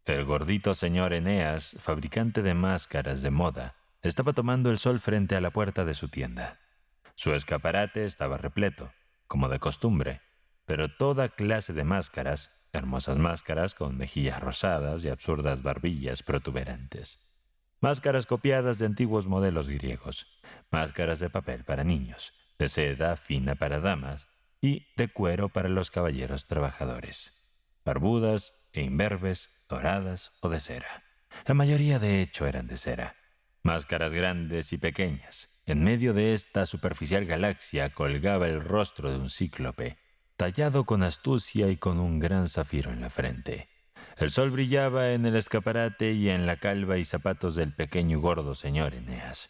El gordito señor Eneas, fabricante de máscaras de moda, estaba tomando el sol frente a la puerta de su tienda. Su escaparate estaba repleto, como de costumbre, pero toda clase de máscaras, hermosas máscaras con mejillas rosadas y absurdas barbillas protuberantes. Máscaras copiadas de antiguos modelos griegos, máscaras de papel para niños, de seda fina para damas y de cuero para los caballeros trabajadores, barbudas e imberbes, doradas o de cera. La mayoría de hecho eran de cera. Máscaras grandes y pequeñas. En medio de esta superficial galaxia colgaba el rostro de un cíclope, tallado con astucia y con un gran zafiro en la frente. El sol brillaba en el escaparate y en la calva y zapatos del pequeño y gordo señor Eneas.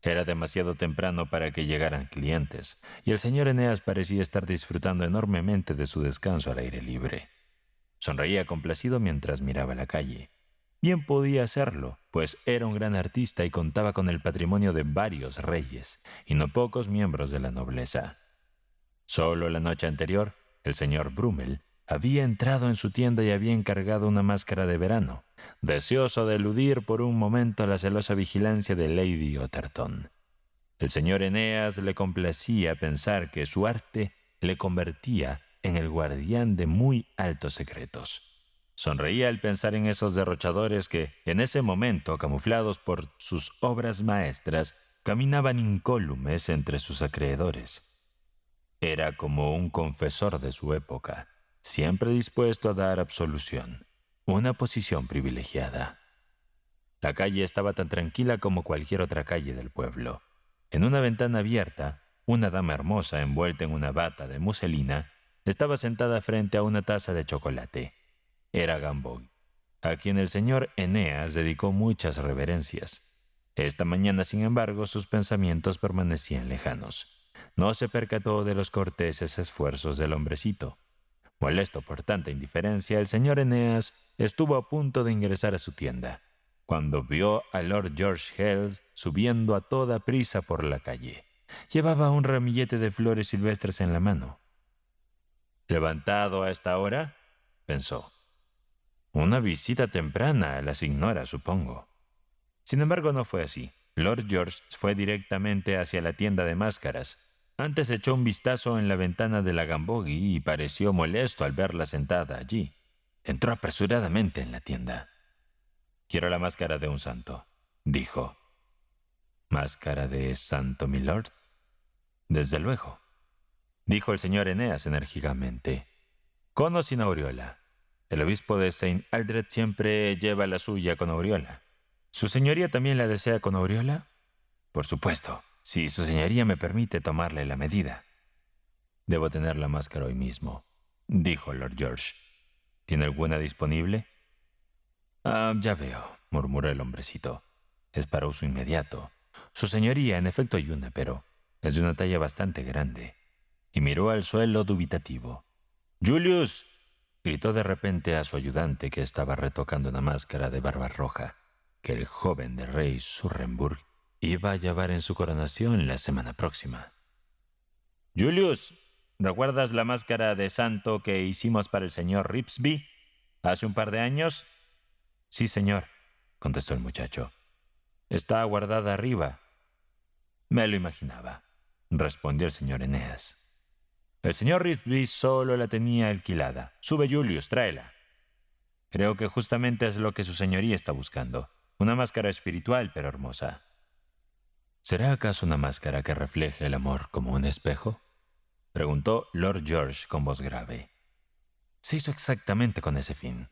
Era demasiado temprano para que llegaran clientes, y el señor Eneas parecía estar disfrutando enormemente de su descanso al aire libre. Sonreía complacido mientras miraba la calle. Bien podía hacerlo, pues era un gran artista y contaba con el patrimonio de varios reyes y no pocos miembros de la nobleza. Solo la noche anterior, el señor Brummel había entrado en su tienda y había encargado una máscara de verano, deseoso de eludir por un momento la celosa vigilancia de Lady Otterton. El señor Eneas le complacía pensar que su arte le convertía en el guardián de muy altos secretos. Sonreía al pensar en esos derrochadores que, en ese momento, camuflados por sus obras maestras, caminaban incólumes entre sus acreedores. Era como un confesor de su época, siempre dispuesto a dar absolución, una posición privilegiada. La calle estaba tan tranquila como cualquier otra calle del pueblo. En una ventana abierta, una dama hermosa envuelta en una bata de muselina estaba sentada frente a una taza de chocolate. Era Gamboge, a quien el señor Eneas dedicó muchas reverencias. Esta mañana, sin embargo, sus pensamientos permanecían lejanos. No se percató de los corteses esfuerzos del hombrecito. Molesto por tanta indiferencia, el señor Eneas estuvo a punto de ingresar a su tienda, cuando vio a Lord George Hales subiendo a toda prisa por la calle. Llevaba un ramillete de flores silvestres en la mano. ¿Levantado a esta hora?, pensó. Una visita temprana a la señora, supongo. Sin embargo, no fue así. Lord George fue directamente hacia la tienda de máscaras. Antes echó un vistazo en la ventana de la Gamboge y pareció molesto al verla sentada allí. Entró apresuradamente en la tienda. «Quiero la máscara de un santo», dijo. «¿Máscara de santo, milord?» «Desde luego», dijo el señor Eneas enérgicamente. «Con o sin aureola. El obispo de St. Aldred siempre lleva la suya con aureola. ¿Su señoría también la desea con aureola?» «Por supuesto, si su señoría me permite tomarle la medida». «Debo tener la máscara hoy mismo», dijo Lord George. «¿Tiene alguna disponible?» Ya veo», murmuró el hombrecito. «Es para uso inmediato. Su señoría, en efecto, hay una, pero es de una talla bastante grande». Y miró al suelo dubitativo. «¡Julius!», gritó de repente a su ayudante, que estaba retocando una máscara de barba roja que el joven de rey Surrenburg iba a llevar en su coronación la semana próxima. «Julius, ¿recuerdas la máscara de santo que hicimos para el señor Ripsby hace un par de años?» «Sí, señor», contestó el muchacho. «Está guardada arriba». «Me lo imaginaba», respondió el señor Eneas. «El señor Ripsby solo la tenía alquilada. Sube, Julius, tráela». «Creo que justamente es lo que su señoría está buscando. Una máscara espiritual, pero hermosa». «¿Será acaso una máscara que refleje el amor como un espejo?», preguntó Lord George con voz grave. «Se hizo exactamente con ese fin»,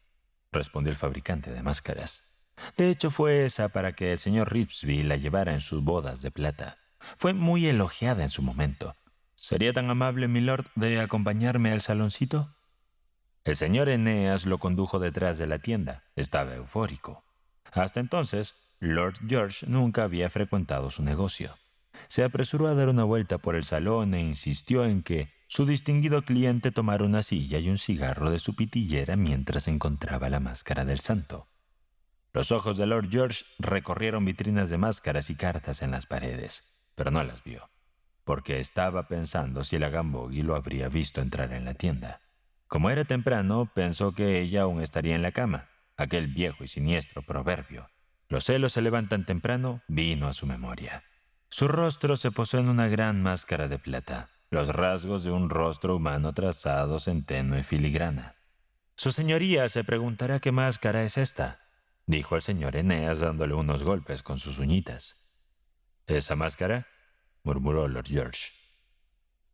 respondió el fabricante de máscaras. «De hecho, fue esa para que el señor Ripsby la llevara en sus bodas de plata. Fue muy elogiada en su momento. ¿Sería tan amable, milord, de acompañarme al saloncito?» El señor Eneas lo condujo detrás de la tienda. Estaba eufórico. Hasta entonces, Lord George nunca había frecuentado su negocio. Se apresuró a dar una vuelta por el salón e insistió en que su distinguido cliente tomara una silla y un cigarro de su pitillera mientras encontraba la máscara del santo. Los ojos de Lord George recorrieron vitrinas de máscaras y cartas en las paredes, pero no las vio, porque estaba pensando si la Gamboge lo habría visto entrar en la tienda. Como era temprano, pensó que ella aún estaría en la cama. Aquel viejo y siniestro proverbio, «Los celos se levantan temprano», vino a su memoria. Su rostro se posó en una gran máscara de plata, los rasgos de un rostro humano trazados en tenue filigrana. «Su señoría se preguntará qué máscara es esta», dijo el señor Eneas dándole unos golpes con sus uñitas. «¿Esa máscara?», murmuró Lord George.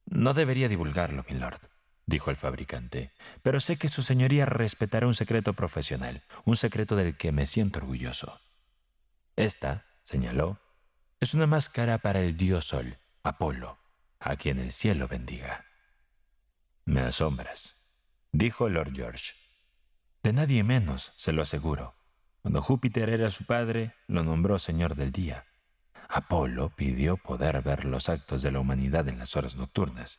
«No debería divulgarlo, milord», dijo el fabricante, «pero sé que su señoría respetará un secreto profesional, un secreto del que me siento orgulloso. Esta», señaló, «es una máscara para el dios Sol, Apolo, a quien el cielo bendiga». «Me asombras», dijo Lord George. «De nadie menos, se lo aseguro. Cuando Júpiter era su padre, lo nombró señor del día. Apolo pidió poder ver los actos de la humanidad en las horas nocturnas.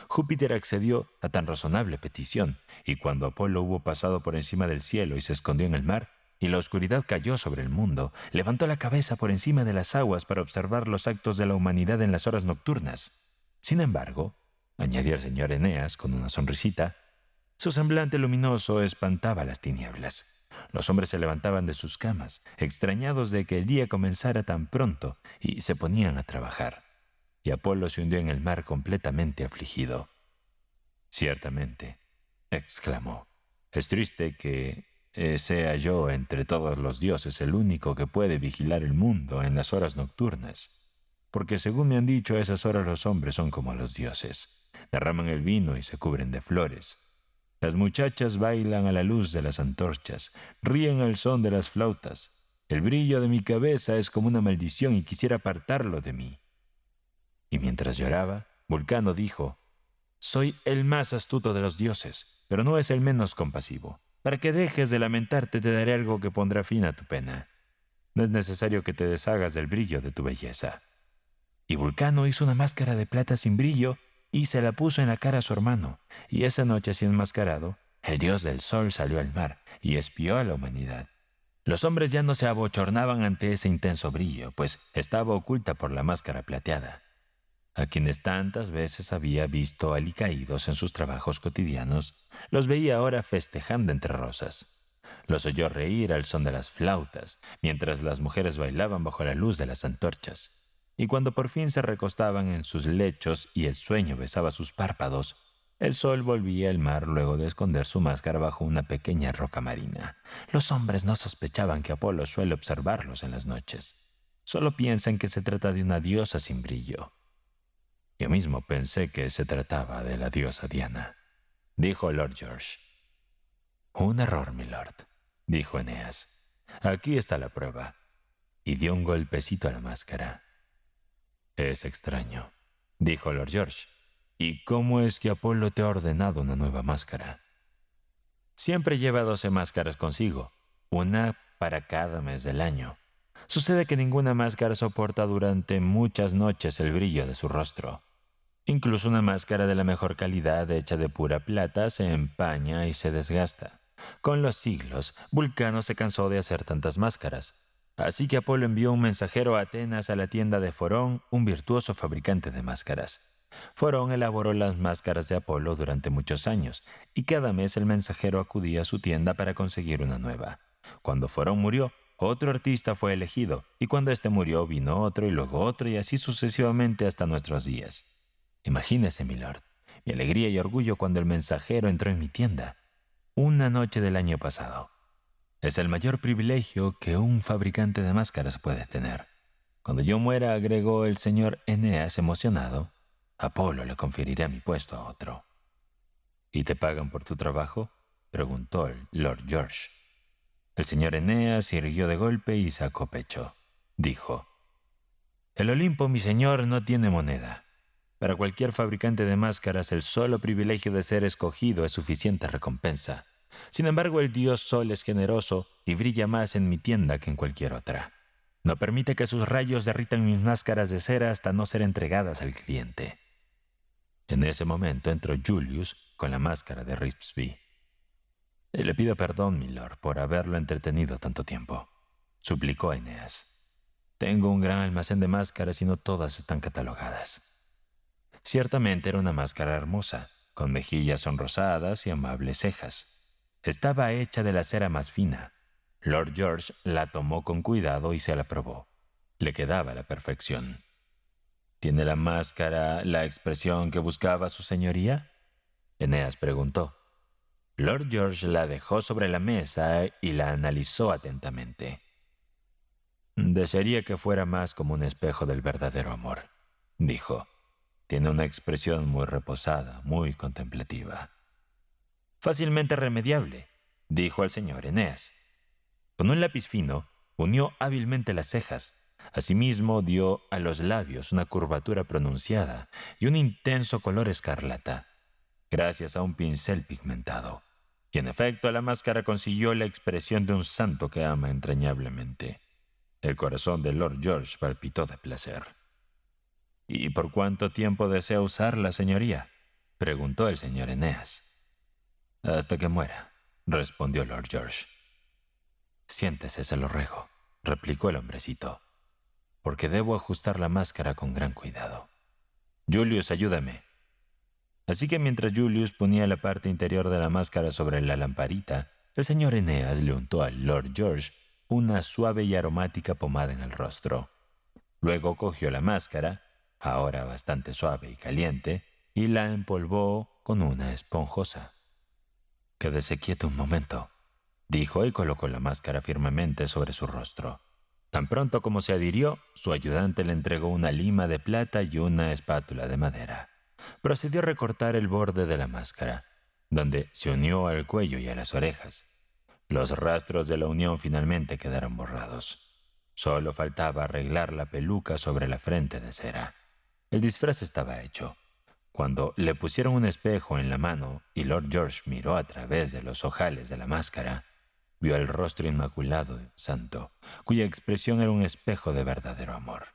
Júpiter accedió a tan razonable petición, y cuando Apolo hubo pasado por encima del cielo y se escondió en el mar, y la oscuridad cayó sobre el mundo, levantó la cabeza por encima de las aguas para observar los actos de la humanidad en las horas nocturnas. Sin embargo, añadió el señor Eneas con una sonrisita, su semblante luminoso espantaba las tinieblas. Los hombres se levantaban de sus camas, extrañados de que el día comenzara tan pronto, y se ponían a trabajar. Y Apolo se hundió en el mar completamente afligido. «Ciertamente», exclamó, «es triste que sea yo entre todos los dioses el único que puede vigilar el mundo en las horas nocturnas, porque según me han dicho a esas horas los hombres son como los dioses, derraman el vino y se cubren de flores. Las muchachas bailan a la luz de las antorchas, ríen al son de las flautas. El brillo de mi cabeza es como una maldición y quisiera apartarlo de mí». Y mientras lloraba, Vulcano dijo, «Soy el más astuto de los dioses, pero no es el menos compasivo. Para que dejes de lamentarte te daré algo que pondrá fin a tu pena. No es necesario que te deshagas del brillo de tu belleza». Y Vulcano hizo una máscara de plata sin brillo y se la puso en la cara a su hermano. Y esa noche, así enmascarado, el dios del sol salió al mar y espió a la humanidad. Los hombres ya no se abochornaban ante ese intenso brillo, pues estaba oculta por la máscara plateada. A quienes tantas veces había visto alicaídos en sus trabajos cotidianos, los veía ahora festejando entre rosas. Los oyó reír al son de las flautas, mientras las mujeres bailaban bajo la luz de las antorchas. Y cuando por fin se recostaban en sus lechos y el sueño besaba sus párpados, el sol volvía al mar luego de esconder su máscara bajo una pequeña roca marina. Los hombres no sospechaban que Apolo suele observarlos en las noches. Solo piensan que se trata de una diosa sin brillo. Yo mismo pensé que se trataba de la diosa Diana, dijo Lord George. Un error, milord, dijo Eneas. Aquí está la prueba. Y dio un golpecito a la máscara. Es extraño, dijo Lord George. ¿Y cómo es que Apolo te ha ordenado una nueva máscara? Siempre lleva 12 máscaras consigo, una para cada mes del año. Sucede que ninguna máscara soporta durante muchas noches el brillo de su rostro. Incluso una máscara de la mejor calidad hecha de pura plata se empaña y se desgasta. Con los siglos, Vulcano se cansó de hacer tantas máscaras. Así que Apolo envió un mensajero a Atenas a la tienda de Forón, un virtuoso fabricante de máscaras. Forón elaboró las máscaras de Apolo durante muchos años, y cada mes el mensajero acudía a su tienda para conseguir una nueva. Cuando Forón murió, otro artista fue elegido, y cuando éste murió vino otro y luego otro, y así sucesivamente hasta nuestros días. Imagínese, milord, mi alegría y orgullo cuando el mensajero entró en mi tienda, una noche del año pasado. Es el mayor privilegio que un fabricante de máscaras puede tener. Cuando yo muera, agregó el señor Eneas emocionado, Apolo le conferirá mi puesto a otro. ¿Y te pagan por tu trabajo?, preguntó el Lord George. El señor Eneas se irguió de golpe y sacó pecho. Dijo, «El Olimpo, mi señor, no tiene moneda. Para cualquier fabricante de máscaras, el solo privilegio de ser escogido es suficiente recompensa. Sin embargo, el dios Sol es generoso y brilla más en mi tienda que en cualquier otra. No permite que sus rayos derritan mis máscaras de cera hasta no ser entregadas al cliente». En ese momento entró Julius con la máscara de Ripsby. «Le pido perdón, milord, por haberlo entretenido tanto tiempo», suplicó Eneas. «Tengo un gran almacén de máscaras y no todas están catalogadas». Ciertamente era una máscara hermosa, con mejillas sonrosadas y amables cejas. Estaba hecha de la cera más fina. Lord George la tomó con cuidado y se la probó. Le quedaba a la perfección. «¿Tiene la máscara la expresión que buscaba su señoría?», Eneas preguntó. Lord George la dejó sobre la mesa y la analizó atentamente. «Desearía que fuera más como un espejo del verdadero amor», dijo. «Tiene una expresión muy reposada, muy contemplativa». «Fácilmente remediable», dijo el señor Eneas. Con un lápiz fino, unió hábilmente las cejas. Asimismo, dio a los labios una curvatura pronunciada y un intenso color escarlata, gracias a un pincel pigmentado. Y en efecto, la máscara consiguió la expresión de un santo que ama entrañablemente. El corazón de Lord George palpitó de placer. «¿Y por cuánto tiempo desea usarla, señoría?», preguntó el señor Eneas. «Hasta que muera», respondió Lord George. «Siéntese, se lo ruego», replicó el hombrecito, «porque debo ajustar la máscara con gran cuidado. Julius, ayúdame». Así que mientras Julius ponía la parte interior de la máscara sobre la lamparita, el señor Eneas le untó al Lord George una suave y aromática pomada en el rostro. Luego cogió la máscara, ahora bastante suave y caliente, y la empolvó con una esponjosa. «Quédese quieto un momento», dijo y colocó la máscara firmemente sobre su rostro. Tan pronto como se adhirió, su ayudante le entregó una lima de plata y una espátula de madera. Procedió a recortar el borde de la máscara, donde se unió al cuello y a las orejas. Los rastros de la unión finalmente quedaron borrados. Solo faltaba arreglar la peluca sobre la frente de cera. El disfraz estaba hecho. Cuando le pusieron un espejo en la mano y Lord George miró a través de los ojales de la máscara, vio el rostro inmaculado del santo, cuya expresión era un espejo de verdadero amor.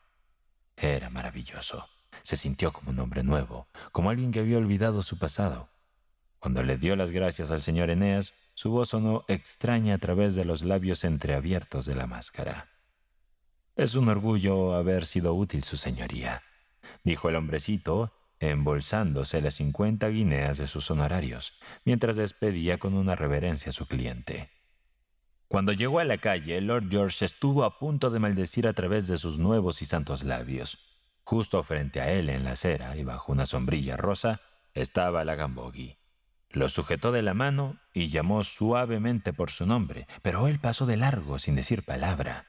Era maravilloso. Se sintió como un hombre nuevo, como alguien que había olvidado su pasado. Cuando le dio las gracias al señor Eneas, su voz sonó extraña a través de los labios entreabiertos de la máscara. «Es un orgullo haber sido útil, su señoría», dijo el hombrecito, embolsándose las 50 guineas de sus honorarios, mientras despedía con una reverencia a su cliente. Cuando llegó a la calle, Lord George estuvo a punto de maldecir a través de sus nuevos y santos labios. Justo frente a él en la acera y bajo una sombrilla rosa estaba la Gambogi. Lo sujetó de la mano y llamó suavemente por su nombre, pero él pasó de largo sin decir palabra.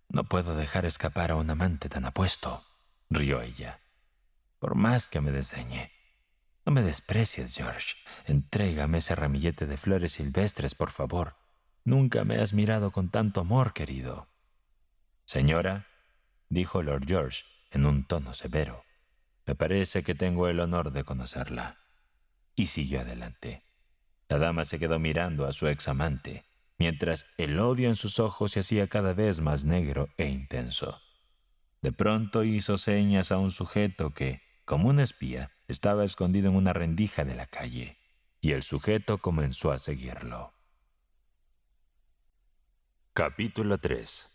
«No puedo dejar escapar a un amante tan apuesto», rió ella, «por más que me desdeñe. No me desprecies, George. Entrégame ese ramillete de flores silvestres, por favor. Nunca me has mirado con tanto amor, querido». «Señora», dijo Lord George en un tono severo, «me parece que tengo el honor de conocerla». Y siguió adelante. La dama se quedó mirando a su examante, mientras el odio en sus ojos se hacía cada vez más negro e intenso. De pronto hizo señas a un sujeto que, como un espía, estaba escondido en una rendija de la calle, y el sujeto comenzó a seguirlo. Capítulo 3.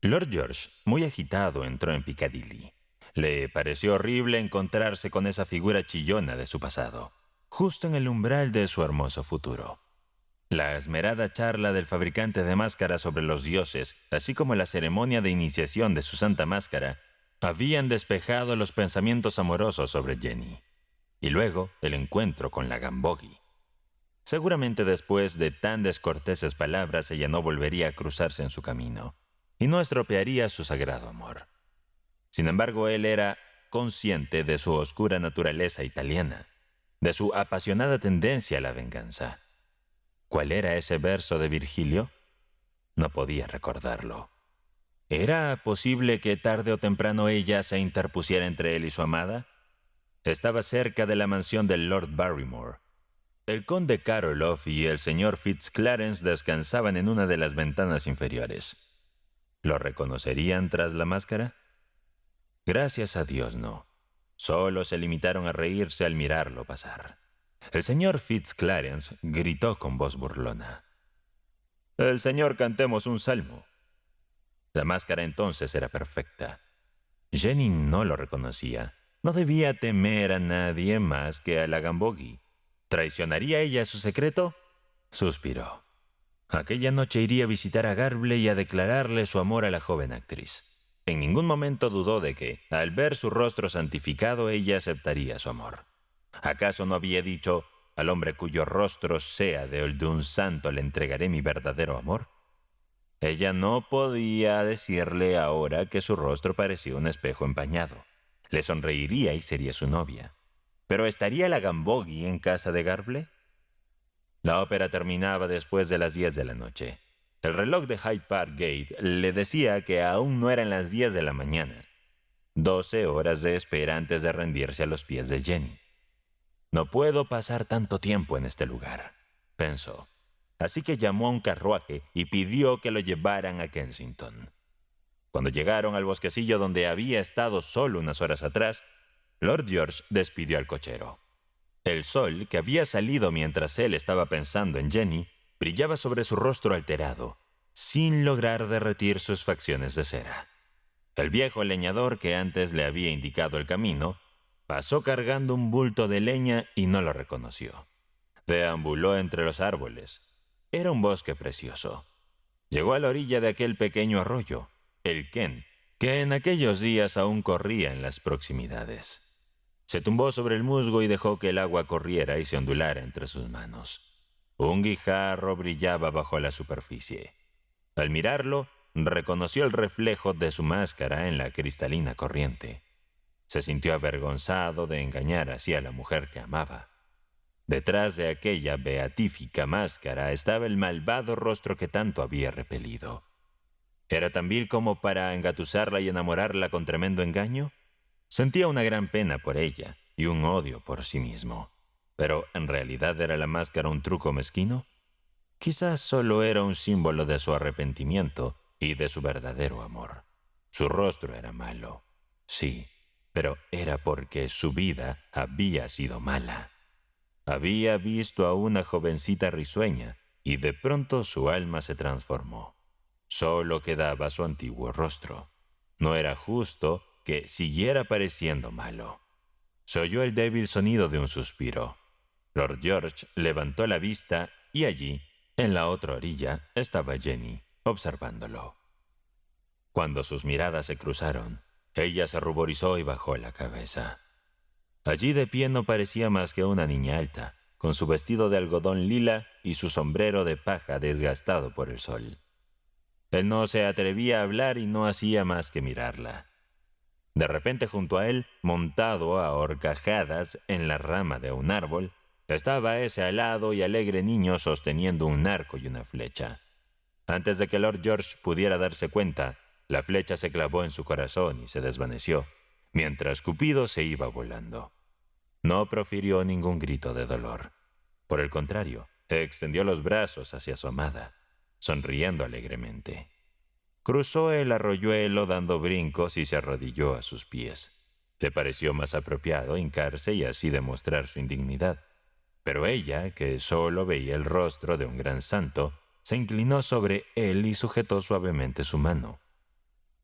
Lord George, muy agitado, entró en Piccadilly. Le pareció horrible encontrarse con esa figura chillona de su pasado, justo en el umbral de su hermoso futuro. La esmerada charla del fabricante de máscaras sobre los dioses, así como la ceremonia de iniciación de su santa máscara, habían despejado los pensamientos amorosos sobre Jenny. Y luego el encuentro con la Gambogi. Seguramente después de tan descorteses palabras ella no volvería a cruzarse en su camino, y no estropearía su sagrado amor. Sin embargo, él era consciente de su oscura naturaleza italiana, de su apasionada tendencia a la venganza. ¿Cuál era ese verso de Virgilio? No podía recordarlo. ¿Era posible que tarde o temprano ella se interpusiera entre él y su amada? Estaba cerca de la mansión del Lord Barrymore. El conde Karoloff y el señor Fitzclarence descansaban en una de las ventanas inferiores. ¿Lo reconocerían tras la máscara? Gracias a Dios, no. Solo se limitaron a reírse al mirarlo pasar. El señor Fitzclarence gritó con voz burlona: «El señor, cantemos un salmo». La máscara entonces era perfecta. Jenny no lo reconocía. No debía temer a nadie más que a la Gambogi. ¿Traicionaría ella su secreto? Suspiró. Aquella noche iría a visitar a Garble y a declararle su amor a la joven actriz. En ningún momento dudó de que, al ver su rostro santificado, ella aceptaría su amor. ¿Acaso no había dicho: «Al hombre cuyo rostro sea de el de un santo le entregaré mi verdadero amor»? Ella no podía decirle ahora que su rostro parecía un espejo empañado. Le sonreiría y sería su novia. ¿Pero estaría la Gambogi en casa de Garble? La ópera terminaba después de las 10 de la noche. El reloj de Hyde Park Gate le decía que aún no eran las 10 de la mañana. 12 horas de espera antes de rendirse a los pies de Jenny. «No puedo pasar tanto tiempo en este lugar», pensó. Así que llamó a un carruaje y pidió que lo llevaran a Kensington. Cuando llegaron al bosquecillo donde había estado solo unas horas atrás, Lord George despidió al cochero. El sol, que había salido mientras él estaba pensando en Jenny, brillaba sobre su rostro alterado, sin lograr derretir sus facciones de cera. El viejo leñador que antes le había indicado el camino pasó cargando un bulto de leña y no lo reconoció. Deambuló entre los árboles. Era un bosque precioso. Llegó a la orilla de aquel pequeño arroyo, el Ken, que en aquellos días aún corría en las proximidades. Se tumbó sobre el musgo y dejó que el agua corriera y se ondulara entre sus manos. Un guijarro brillaba bajo la superficie. Al mirarlo, reconoció el reflejo de su máscara en la cristalina corriente. Se sintió avergonzado de engañar así a la mujer que amaba. Detrás de aquella beatífica máscara estaba el malvado rostro que tanto había repelido. ¿Era tan vil como para engatusarla y enamorarla con tremendo engaño? Sentía una gran pena por ella y un odio por sí mismo. ¿Pero en realidad era la máscara un truco mezquino? Quizás solo era un símbolo de su arrepentimiento y de su verdadero amor. Su rostro era malo, sí, pero era porque su vida había sido mala. Había visto a una jovencita risueña y de pronto su alma se transformó. Solo quedaba su antiguo rostro. No era justo que siguiera pareciendo malo. Se oyó el débil sonido de un suspiro. Lord George levantó la vista y allí, en la otra orilla, estaba Jenny, observándolo. Cuando sus miradas se cruzaron, ella se ruborizó y bajó la cabeza. Allí de pie no parecía más que una niña alta, con su vestido de algodón lila y su sombrero de paja desgastado por el sol. Él no se atrevía a hablar y no hacía más que mirarla. De repente junto a él, montado a horcajadas en la rama de un árbol, estaba ese alado y alegre niño sosteniendo un arco y una flecha. Antes de que Lord George pudiera darse cuenta, la flecha se clavó en su corazón y se desvaneció, mientras Cupido se iba volando. No profirió ningún grito de dolor. Por el contrario, extendió los brazos hacia su amada, sonriendo alegremente. Cruzó el arroyuelo dando brincos y se arrodilló a sus pies. Le pareció más apropiado hincarse y así demostrar su indignidad. Pero ella, que solo veía el rostro de un gran santo, se inclinó sobre él y sujetó suavemente su mano.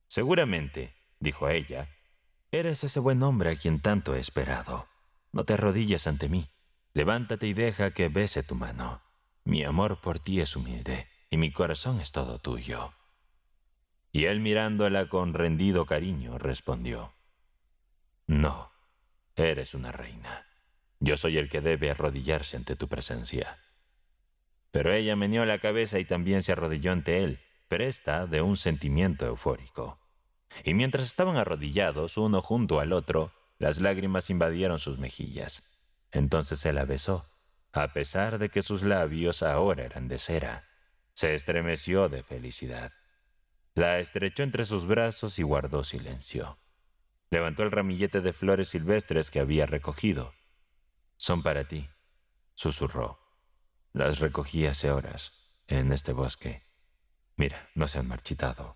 «Seguramente», dijo a ella, «eres ese buen hombre a quien tanto he esperado. No te arrodilles ante mí. Levántate y deja que bese tu mano. Mi amor por ti es humilde y mi corazón es todo tuyo». Y él mirándola con rendido cariño respondió, «No, eres una reina. Yo soy el que debe arrodillarse ante tu presencia». Pero ella meneó la cabeza y también se arrodilló ante él, presta de un sentimiento eufórico. Y mientras estaban arrodillados uno junto al otro, las lágrimas invadieron sus mejillas. Entonces él la besó, a pesar de que sus labios ahora eran de cera. Se estremeció de felicidad. La estrechó entre sus brazos y guardó silencio. Levantó el ramillete de flores silvestres que había recogido. «Son para ti», susurró. «Las recogí hace horas, en este bosque. Mira, no se han marchitado».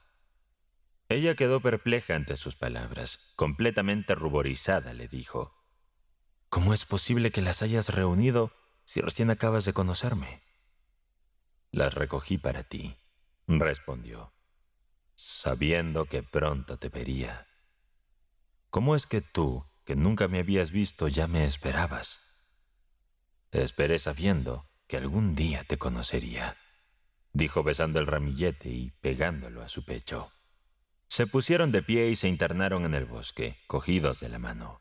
Ella quedó perpleja ante sus palabras. Completamente ruborizada, le dijo, «¿Cómo es posible que las hayas reunido si recién acabas de conocerme?» «Las recogí para ti», respondió, «sabiendo que pronto te vería». «¿Cómo es que tú, que nunca me habías visto, ya me esperabas?» «Esperé sabiendo que algún día te conocería», dijo besando el ramillete y pegándolo a su pecho. Se pusieron de pie y se internaron en el bosque, cogidos de la mano.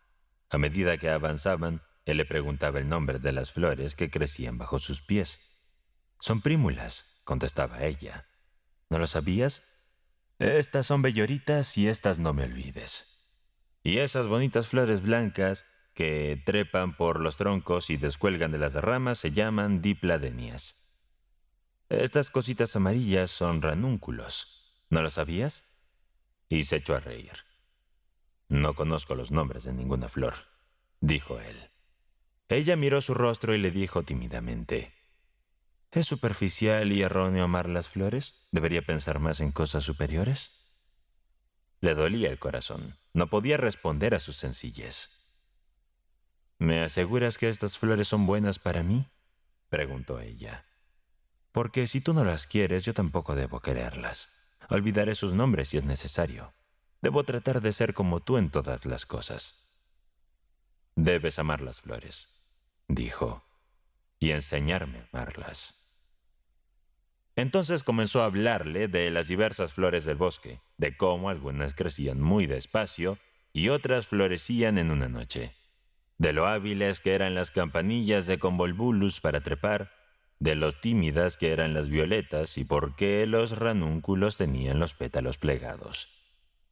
A medida que avanzaban, él le preguntaba el nombre de las flores que crecían bajo sus pies. «Son prímulas», contestaba ella. «¿No lo sabías? Estas son belloritas y estas no me olvides. Y esas bonitas flores blancas que trepan por los troncos y descuelgan de las ramas se llaman dipladenias. Estas cositas amarillas son ranúnculos. ¿No lo sabías?» Y se echó a reír. «No conozco los nombres de ninguna flor», dijo él. Ella miró su rostro y le dijo tímidamente, «¿Es superficial y erróneo amar las flores? ¿Debería pensar más en cosas superiores?» Le dolía el corazón. No podía responder a su sencillez. «¿Me aseguras que estas flores son buenas para mí?», preguntó ella. Porque si tú no las quieres, yo tampoco debo quererlas. Olvidaré sus nombres si es necesario. Debo tratar de ser como tú en todas las cosas. Debes amar las flores, dijo, y enseñarme a amarlas. Entonces comenzó a hablarle de las diversas flores del bosque, de cómo algunas crecían muy despacio y otras florecían en una noche, de lo hábiles que eran las campanillas de convolvulus para trepar, de lo tímidas que eran las violetas y por qué los ranúnculos tenían los pétalos plegados.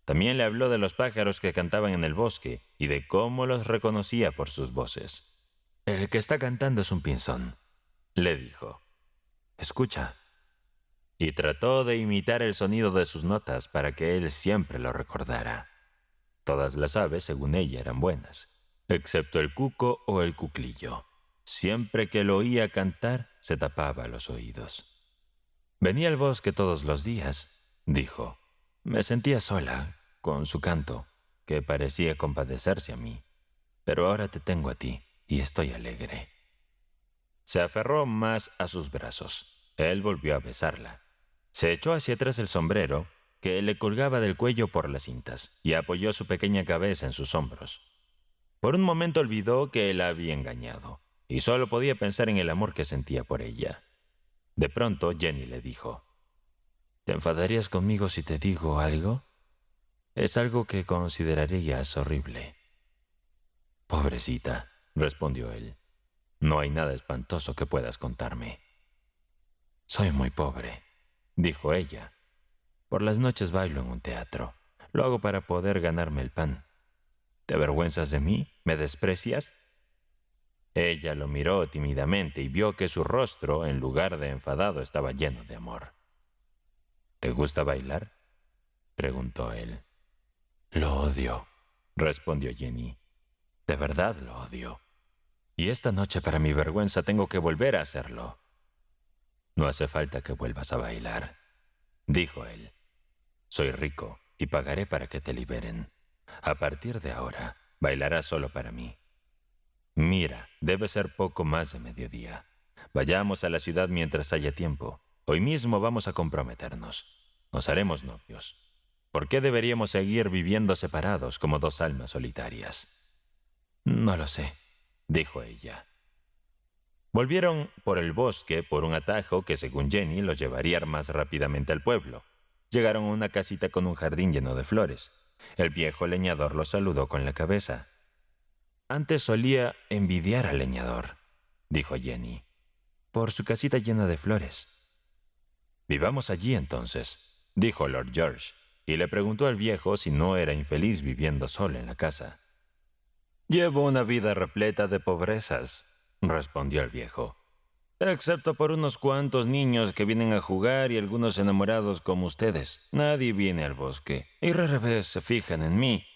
También le habló de los pájaros que cantaban en el bosque y de cómo los reconocía por sus voces. «El que está cantando es un pinzón», le dijo. «Escucha». Y trató de imitar el sonido de sus notas para que él siempre lo recordara. Todas las aves, según ella, eran buenas, excepto el cuco o el cuclillo. Siempre que lo oía cantar, se tapaba los oídos. «Venía al bosque todos los días», dijo. «Me sentía sola, con su canto, que parecía compadecerse a mí. Pero ahora te tengo a ti, y estoy alegre». Se aferró más a sus brazos. Él volvió a besarla. Se echó hacia atrás el sombrero, que le colgaba del cuello por las cintas, y apoyó su pequeña cabeza en sus hombros. Por un momento olvidó que la había engañado, y solo podía pensar en el amor que sentía por ella. De pronto Jenny le dijo, «¿Te enfadarías conmigo si te digo algo? Es algo que considerarías horrible». «Pobrecita», respondió él, «no hay nada espantoso que puedas contarme». «Soy muy pobre», dijo ella. «Por las noches bailo en un teatro. Lo hago para poder ganarme el pan. ¿Te avergüenzas de mí? ¿Me desprecias?» Ella lo miró tímidamente y vio que su rostro, en lugar de enfadado, estaba lleno de amor. «¿Te gusta bailar?», preguntó él. «Lo odio», respondió Jenny. «De verdad lo odio. Y esta noche, para mi vergüenza, tengo que volver a hacerlo». «No hace falta que vuelvas a bailar», dijo él. «Soy rico y pagaré para que te liberen. A partir de ahora, bailarás solo para mí. Mira, debe ser poco más de mediodía. Vayamos a la ciudad mientras haya tiempo. Hoy mismo vamos a comprometernos. Nos haremos novios. ¿Por qué deberíamos seguir viviendo separados como dos almas solitarias?» «No lo sé», dijo ella. Volvieron por el bosque por un atajo que, según Jenny, los llevaría más rápidamente al pueblo. Llegaron a una casita con un jardín lleno de flores. El viejo leñador los saludó con la cabeza. «Antes solía envidiar al leñador», dijo Jenny, «por su casita llena de flores». «Vivamos allí entonces», dijo Lord George, y le preguntó al viejo si no era infeliz viviendo solo en la casa. «Llevo una vida repleta de pobrezas», respondió el viejo, «excepto por unos cuantos niños que vienen a jugar y algunos enamorados como ustedes. Nadie viene al bosque y rara vez se fijan en mí.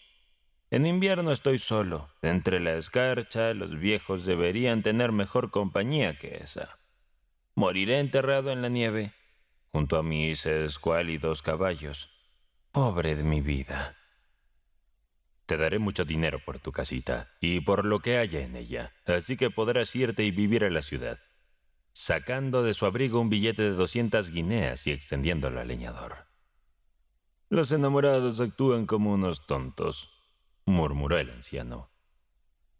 En invierno estoy solo. Entre la escarcha, los viejos deberían tener mejor compañía que esa. Moriré enterrado en la nieve, junto a mis escuálidos caballos. Pobre de mi vida». «Te daré mucho dinero por tu casita y por lo que haya en ella, así que podrás irte y vivir a la ciudad», sacando de su abrigo un billete de 200 guineas y extendiéndolo al leñador. «Los enamorados actúan como unos tontos», murmuró el anciano.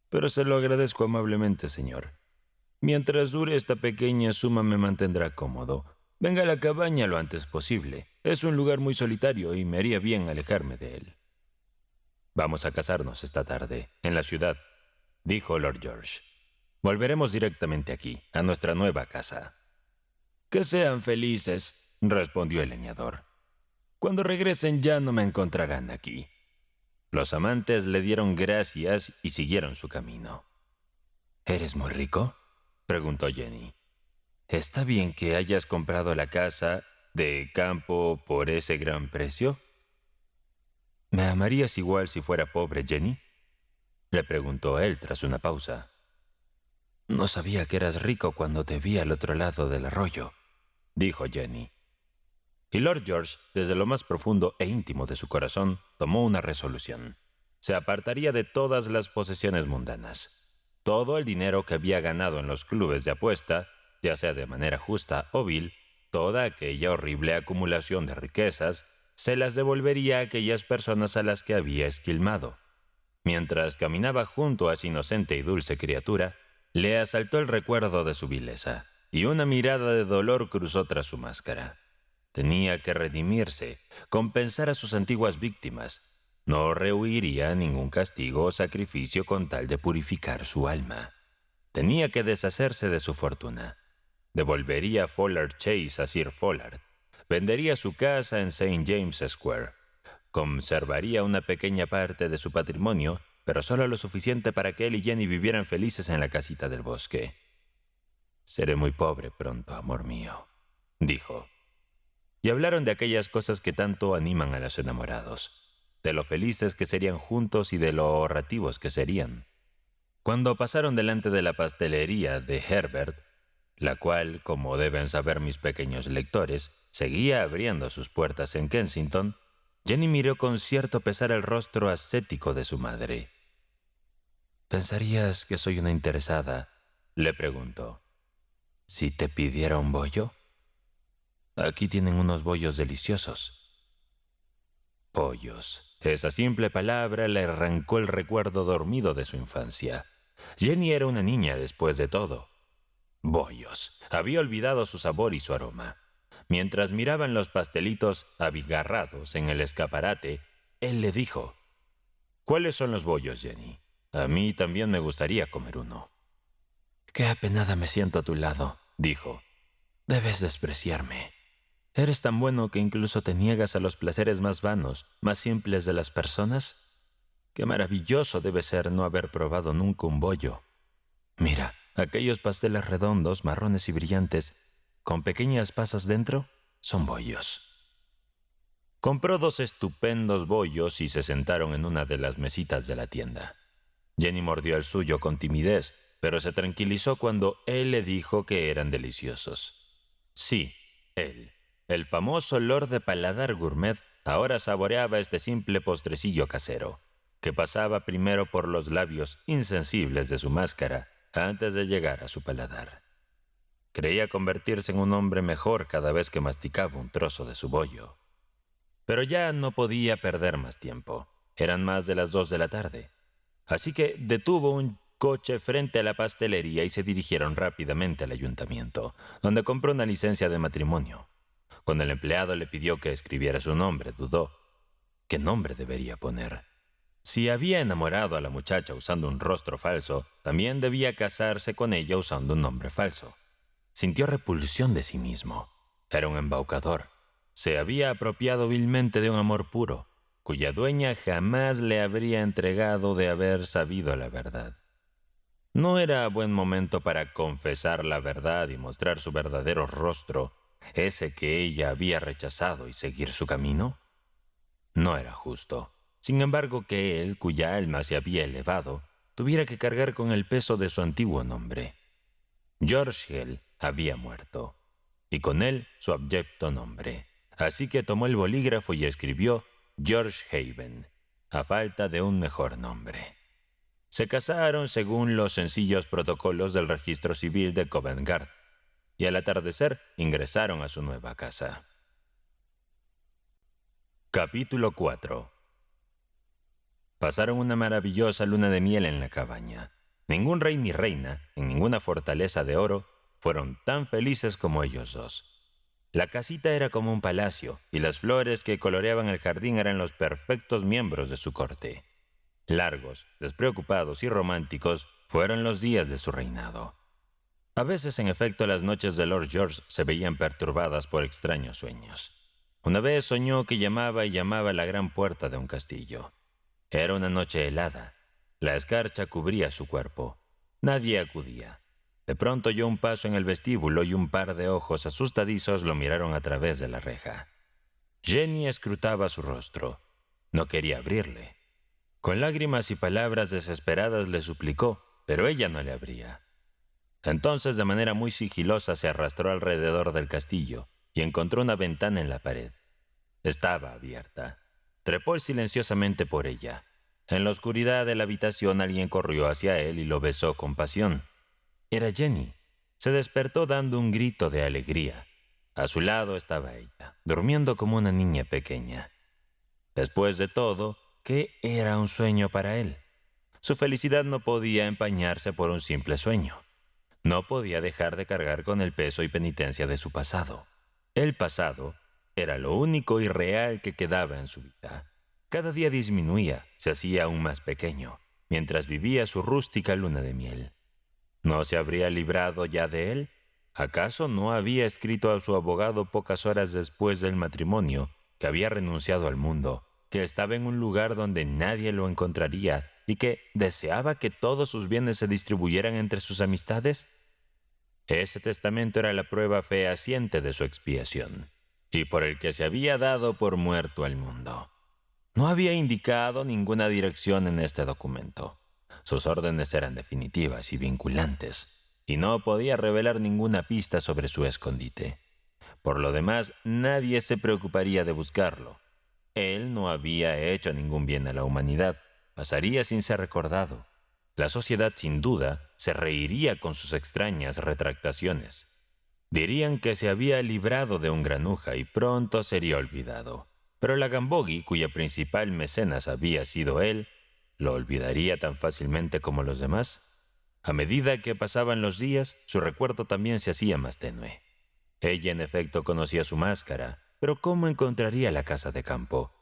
«Pero se lo agradezco amablemente, señor. Mientras dure esta pequeña suma me mantendrá cómodo. Venga a la cabaña lo antes posible. Es un lugar muy solitario y me haría bien alejarme de él». «Vamos a casarnos esta tarde, en la ciudad», dijo Lord George. «Volveremos directamente aquí, a nuestra nueva casa». «Que sean felices», respondió el leñador. «Cuando regresen ya no me encontrarán aquí». Los amantes le dieron gracias y siguieron su camino. «¿Eres muy rico?», preguntó Jenny. «¿Está bien que hayas comprado la casa de campo por ese gran precio?» «¿Me amarías igual si fuera pobre, Jenny?», le preguntó él tras una pausa. «No sabía que eras rico cuando te vi al otro lado del arroyo», dijo Jenny. Y Lord George, desde lo más profundo e íntimo de su corazón, tomó una resolución. Se apartaría de todas las posesiones mundanas. Todo el dinero que había ganado en los clubes de apuesta ya sea de manera justa o vil, toda aquella horrible acumulación de riquezas se las devolvería a aquellas personas a las que había esquilmado. Mientras caminaba junto a esa inocente y dulce criatura, le asaltó el recuerdo de su vileza, y una mirada de dolor cruzó tras su máscara. Tenía que redimirse, compensar a sus antiguas víctimas. No rehuiría ningún castigo o sacrificio con tal de purificar su alma. Tenía que deshacerse de su fortuna. Devolvería Follard Chase a Sir Follard. Vendería su casa en St. James Square. Conservaría una pequeña parte de su patrimonio, pero solo lo suficiente para que él y Jenny vivieran felices en la casita del bosque. «Seré muy pobre pronto, amor mío», dijo. Y hablaron de aquellas cosas que tanto animan a los enamorados, de lo felices que serían juntos y de lo ahorrativos que serían. Cuando pasaron delante de la pastelería de Herbert, la cual, como deben saber mis pequeños lectores, seguía abriendo sus puertas en Kensington, Jenny miró con cierto pesar el rostro ascético de su madre. «¿Pensarías que soy una interesada?», le preguntó. «¿Si te pidiera un bollo? Aquí tienen unos bollos deliciosos». Pollos. Esa simple palabra le arrancó el recuerdo dormido de su infancia. Jenny era una niña después de todo. Bollos. Había olvidado su sabor y su aroma. Mientras miraban los pastelitos abigarrados en el escaparate, él le dijo: «¿Cuáles son los bollos, Jenny? A mí también me gustaría comer uno». «Qué apenada me siento a tu lado», dijo. «Debes despreciarme. ¿Eres tan bueno que incluso te niegas a los placeres más vanos, más simples de las personas? Qué maravilloso debe ser no haber probado nunca un bollo. Mira, aquellos pasteles redondos, marrones y brillantes, con pequeñas pasas dentro, son bollos». Compró 2 estupendos bollos y se sentaron en una de las mesitas de la tienda. Jenny mordió el suyo con timidez, pero se tranquilizó cuando él le dijo que eran deliciosos. Sí, él, el famoso lord de paladar gourmet, ahora saboreaba este simple postrecillo casero, que pasaba primero por los labios insensibles de su máscara antes de llegar a su paladar. Creía convertirse en un hombre mejor cada vez que masticaba un trozo de su bollo. Pero ya no podía perder más tiempo. Eran más de las 2 de la tarde. Así que detuvo un coche frente a la pastelería y se dirigieron rápidamente al ayuntamiento, donde compró una licencia de matrimonio. Cuando el empleado le pidió que escribiera su nombre, dudó. ¿Qué nombre debería poner? Si había enamorado a la muchacha usando un rostro falso, también debía casarse con ella usando un nombre falso. Sintió repulsión de sí mismo. Era un embaucador. Se había apropiado vilmente de un amor puro, cuya dueña jamás le habría entregado de haber sabido la verdad. ¿No era buen momento para confesar la verdad y mostrar su verdadero rostro, ese que ella había rechazado, y seguir su camino? No era justo, sin embargo, que él, cuya alma se había elevado, tuviera que cargar con el peso de su antiguo nombre. George Hill había muerto, y con él su abyecto nombre. Así que tomó el bolígrafo y escribió George Haven, a falta de un mejor nombre. Se casaron según los sencillos protocolos del registro civil de Covent Garden, y al atardecer ingresaron a su nueva casa. Capítulo 4. Pasaron una maravillosa luna de miel en la cabaña. Ningún rey ni reina, en ninguna fortaleza de oro, fueron tan felices como ellos dos. La casita era como un palacio, y las flores que coloreaban el jardín eran los perfectos miembros de su corte. Largos, despreocupados y románticos fueron los días de su reinado. A veces, en efecto, las noches de Lord George se veían perturbadas por extraños sueños. Una vez soñó que llamaba y llamaba a la gran puerta de un castillo. Era una noche helada. La escarcha cubría su cuerpo. Nadie acudía. De pronto oyó un paso en el vestíbulo y un par de ojos asustadizos lo miraron a través de la reja. Jenny escrutaba su rostro. No quería abrirle. Con lágrimas y palabras desesperadas le suplicó, pero ella no le abría. Entonces, de manera muy sigilosa, se arrastró alrededor del castillo y encontró una ventana en la pared. Estaba abierta. Trepó silenciosamente por ella. En la oscuridad de la habitación alguien corrió hacia él y lo besó con pasión. Era Jenny. Se despertó dando un grito de alegría. A su lado estaba ella, durmiendo como una niña pequeña. Después de todo, ¿qué era un sueño para él? Su felicidad no podía empañarse por un simple sueño. No podía dejar de cargar con el peso y penitencia de su pasado. El pasado era lo único y real que quedaba en su vida. Cada día disminuía, se hacía aún más pequeño, mientras vivía su rústica luna de miel. ¿No se habría librado ya de él? ¿Acaso no había escrito a su abogado pocas horas después del matrimonio que había renunciado al mundo, que estaba en un lugar donde nadie lo encontraría y que deseaba que todos sus bienes se distribuyeran entre sus amistades? Ese testamento era la prueba fehaciente de su expiación, y por el que se había dado por muerto al mundo. No había indicado ninguna dirección en este documento. Sus órdenes eran definitivas y vinculantes, y no podía revelar ninguna pista sobre su escondite. Por lo demás, nadie se preocuparía de buscarlo. Él no había hecho ningún bien a la humanidad. Pasaría sin ser recordado. La sociedad, sin duda, se reiría con sus extrañas retractaciones. Dirían que se había librado de un granuja y pronto sería olvidado. Pero la Gambogi, cuya principal mecenas había sido él, ¿lo olvidaría tan fácilmente como los demás? A medida que pasaban los días, su recuerdo también se hacía más tenue. Ella, en efecto, conocía su máscara, pero ¿cómo encontraría la casa de campo?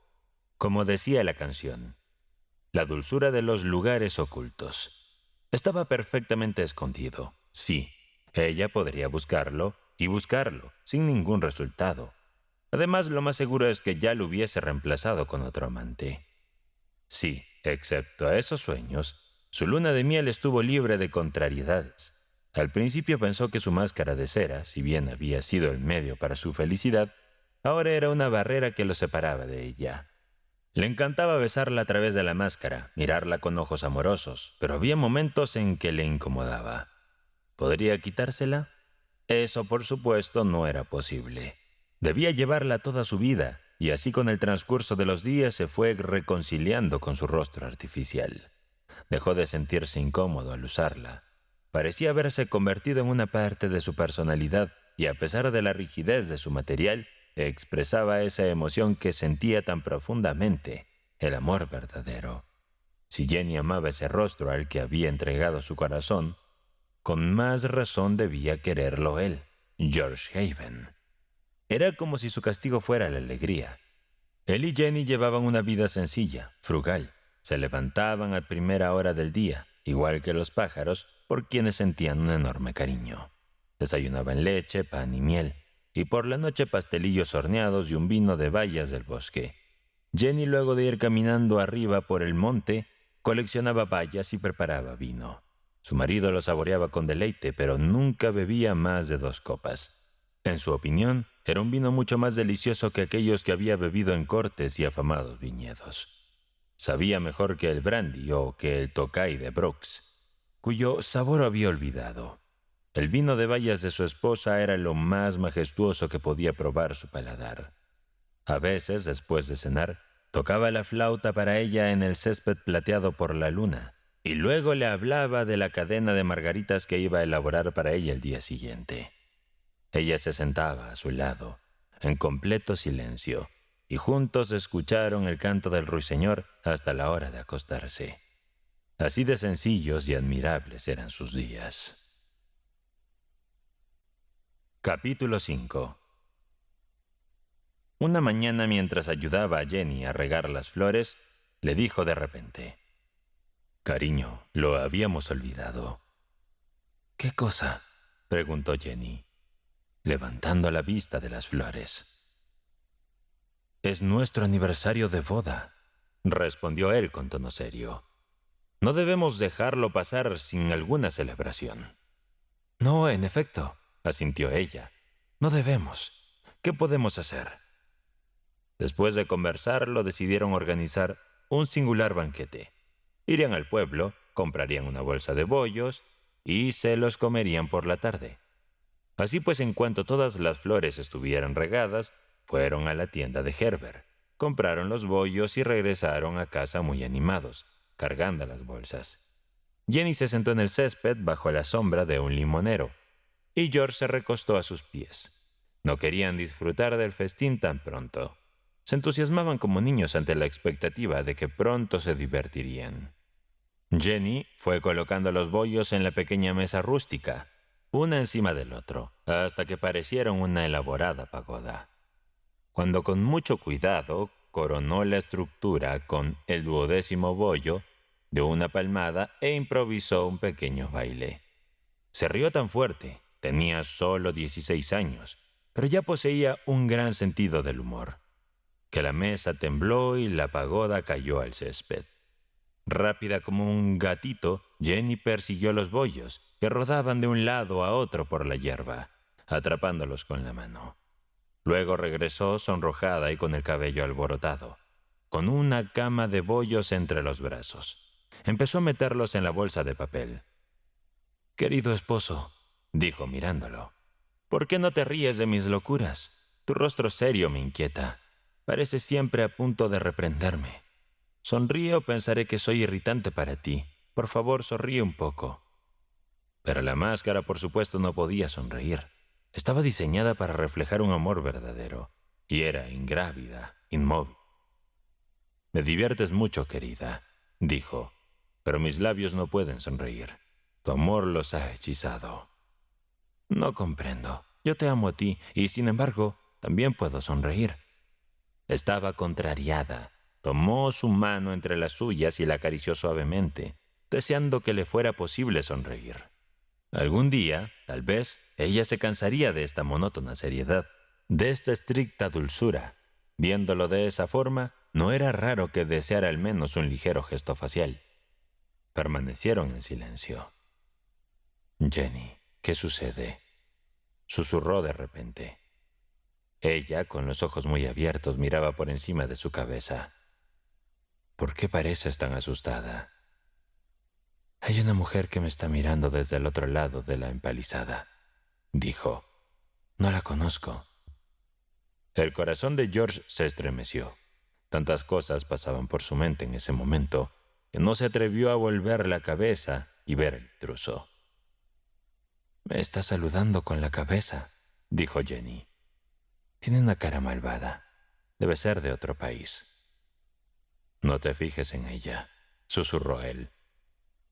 Como decía la canción, la dulzura de los lugares ocultos. Estaba perfectamente escondido. Sí, ella podría buscarlo y buscarlo, sin ningún resultado. Además, lo más seguro es que ya lo hubiese reemplazado con otro amante. Sí, excepto a esos sueños, su luna de miel estuvo libre de contrariedades. Al principio pensó que su máscara de cera, si bien había sido el medio para su felicidad, ahora era una barrera que lo separaba de ella. Le encantaba besarla a través de la máscara, mirarla con ojos amorosos, pero había momentos en que le incomodaba. ¿Podría quitársela? Eso, por supuesto, no era posible. Debía llevarla toda su vida, y así con el transcurso de los días se fue reconciliando con su rostro artificial. Dejó de sentirse incómodo al usarla. Parecía haberse convertido en una parte de su personalidad, y a pesar de la rigidez de su material, expresaba esa emoción que sentía tan profundamente, el amor verdadero. Si Jenny amaba ese rostro al que había entregado su corazón, con más razón debía quererlo él, George Haven. Era como si su castigo fuera la alegría. Él y Jenny llevaban una vida sencilla, frugal. Se levantaban a primera hora del día, igual que los pájaros, por quienes sentían un enorme cariño. Desayunaban leche, pan y miel, y por la noche pastelillos horneados y un vino de bayas del bosque. Jenny, luego de ir caminando arriba por el monte, coleccionaba bayas y preparaba vino. Su marido lo saboreaba con deleite, pero nunca bebía más de 2 copas. En su opinión, era un vino mucho más delicioso que aquellos que había bebido en cortes y afamados viñedos. Sabía mejor que el brandy o que el Tokay de Brooks, cuyo sabor había olvidado. El vino de bayas de su esposa era lo más majestuoso que podía probar su paladar. A veces, después de cenar, tocaba la flauta para ella en el césped plateado por la luna, y luego le hablaba de la cadena de margaritas que iba a elaborar para ella el día siguiente. Ella se sentaba a su lado, en completo silencio, y juntos escucharon el canto del ruiseñor hasta la hora de acostarse. Así de sencillos y admirables eran sus días. Capítulo 5. Una mañana, mientras ayudaba a Jenny a regar las flores, le dijo de repente: «Cariño, lo habíamos olvidado». «¿Qué cosa?», preguntó Jenny, levantando la vista de las flores. «Es nuestro aniversario de boda», respondió él con tono serio. «No debemos dejarlo pasar sin alguna celebración». «No, en efecto», asintió ella. «No debemos. ¿Qué podemos hacer?». Después de conversarlo, decidieron organizar un singular banquete. Irían al pueblo, comprarían una bolsa de bollos y se los comerían por la tarde. Así pues, en cuanto todas las flores estuvieran regadas, fueron a la tienda de Herbert, compraron los bollos y regresaron a casa muy animados, cargando las bolsas. Jenny se sentó en el césped bajo la sombra de un limonero y George se recostó a sus pies. No querían disfrutar del festín tan pronto. Se entusiasmaban como niños ante la expectativa de que pronto se divertirían. Jenny fue colocando los bollos en la pequeña mesa rústica, una encima del otro, hasta que parecieron una elaborada pagoda. Cuando con mucho cuidado coronó la estructura con el 12º bollo, dio una palmada e improvisó un pequeño baile. Se rió tan fuerte, tenía solo 16 años, pero ya poseía un gran sentido del humor, que la mesa tembló y la pagoda cayó al césped. Rápida como un gatito, Jenny persiguió los bollos, que rodaban de un lado a otro por la hierba, atrapándolos con la mano. Luego regresó sonrojada y con el cabello alborotado, con una cama de bollos entre los brazos. Empezó a meterlos en la bolsa de papel. «Querido esposo», dijo mirándolo, «¿por qué no te ríes de mis locuras? Tu rostro serio me inquieta. Pareces siempre a punto de reprenderme. Sonríe o pensaré que soy irritante para ti. Por favor, sonríe un poco». Pero la máscara, por supuesto, no podía sonreír. Estaba diseñada para reflejar un amor verdadero, y era ingrávida, inmóvil. «Me diviertes mucho, querida», dijo, «pero mis labios no pueden sonreír. Tu amor los ha hechizado». «No comprendo. Yo te amo a ti, y sin embargo, también puedo sonreír». Estaba contrariada. Tomó su mano entre las suyas y la acarició suavemente, deseando que le fuera posible sonreír. Algún día, tal vez, ella se cansaría de esta monótona seriedad, de esta estricta dulzura. Viéndolo de esa forma, no era raro que deseara al menos un ligero gesto facial. Permanecieron en silencio. «Jenny, ¿qué sucede?», susurró de repente. Ella, con los ojos muy abiertos, miraba por encima de su cabeza. «¿Por qué pareces tan asustada?». «Hay una mujer que me está mirando desde el otro lado de la empalizada», dijo. «No la conozco». El corazón de George se estremeció. Tantas cosas pasaban por su mente en ese momento que no se atrevió a volver la cabeza y ver al intruso. «Me está saludando con la cabeza», dijo Jenny. «Tiene una cara malvada. Debe ser de otro país». «No te fijes en ella», susurró él.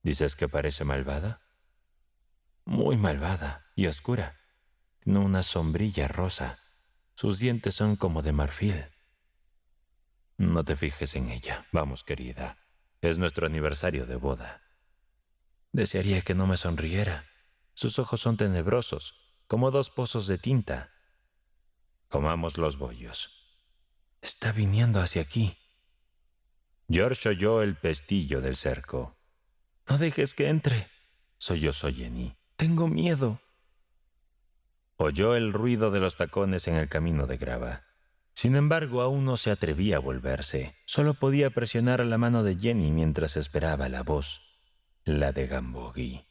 «¿Dices que parece malvada?». «Muy malvada y oscura. Tiene una sombrilla rosa. Sus dientes son como de marfil». «No te fijes en ella. Vamos, querida. Es nuestro aniversario de boda». «Desearía que no me sonriera. Sus ojos son tenebrosos, como dos pozos de tinta». «Comamos los bollos». «Está viniendo hacia aquí». George oyó el pestillo del cerco. «No dejes que entre», sollozó Jenny. «Tengo miedo». Oyó el ruido de los tacones en el camino de grava. Sin embargo, aún no se atrevía a volverse. Solo podía presionar la mano de Jenny mientras esperaba la voz, la de Gambogi.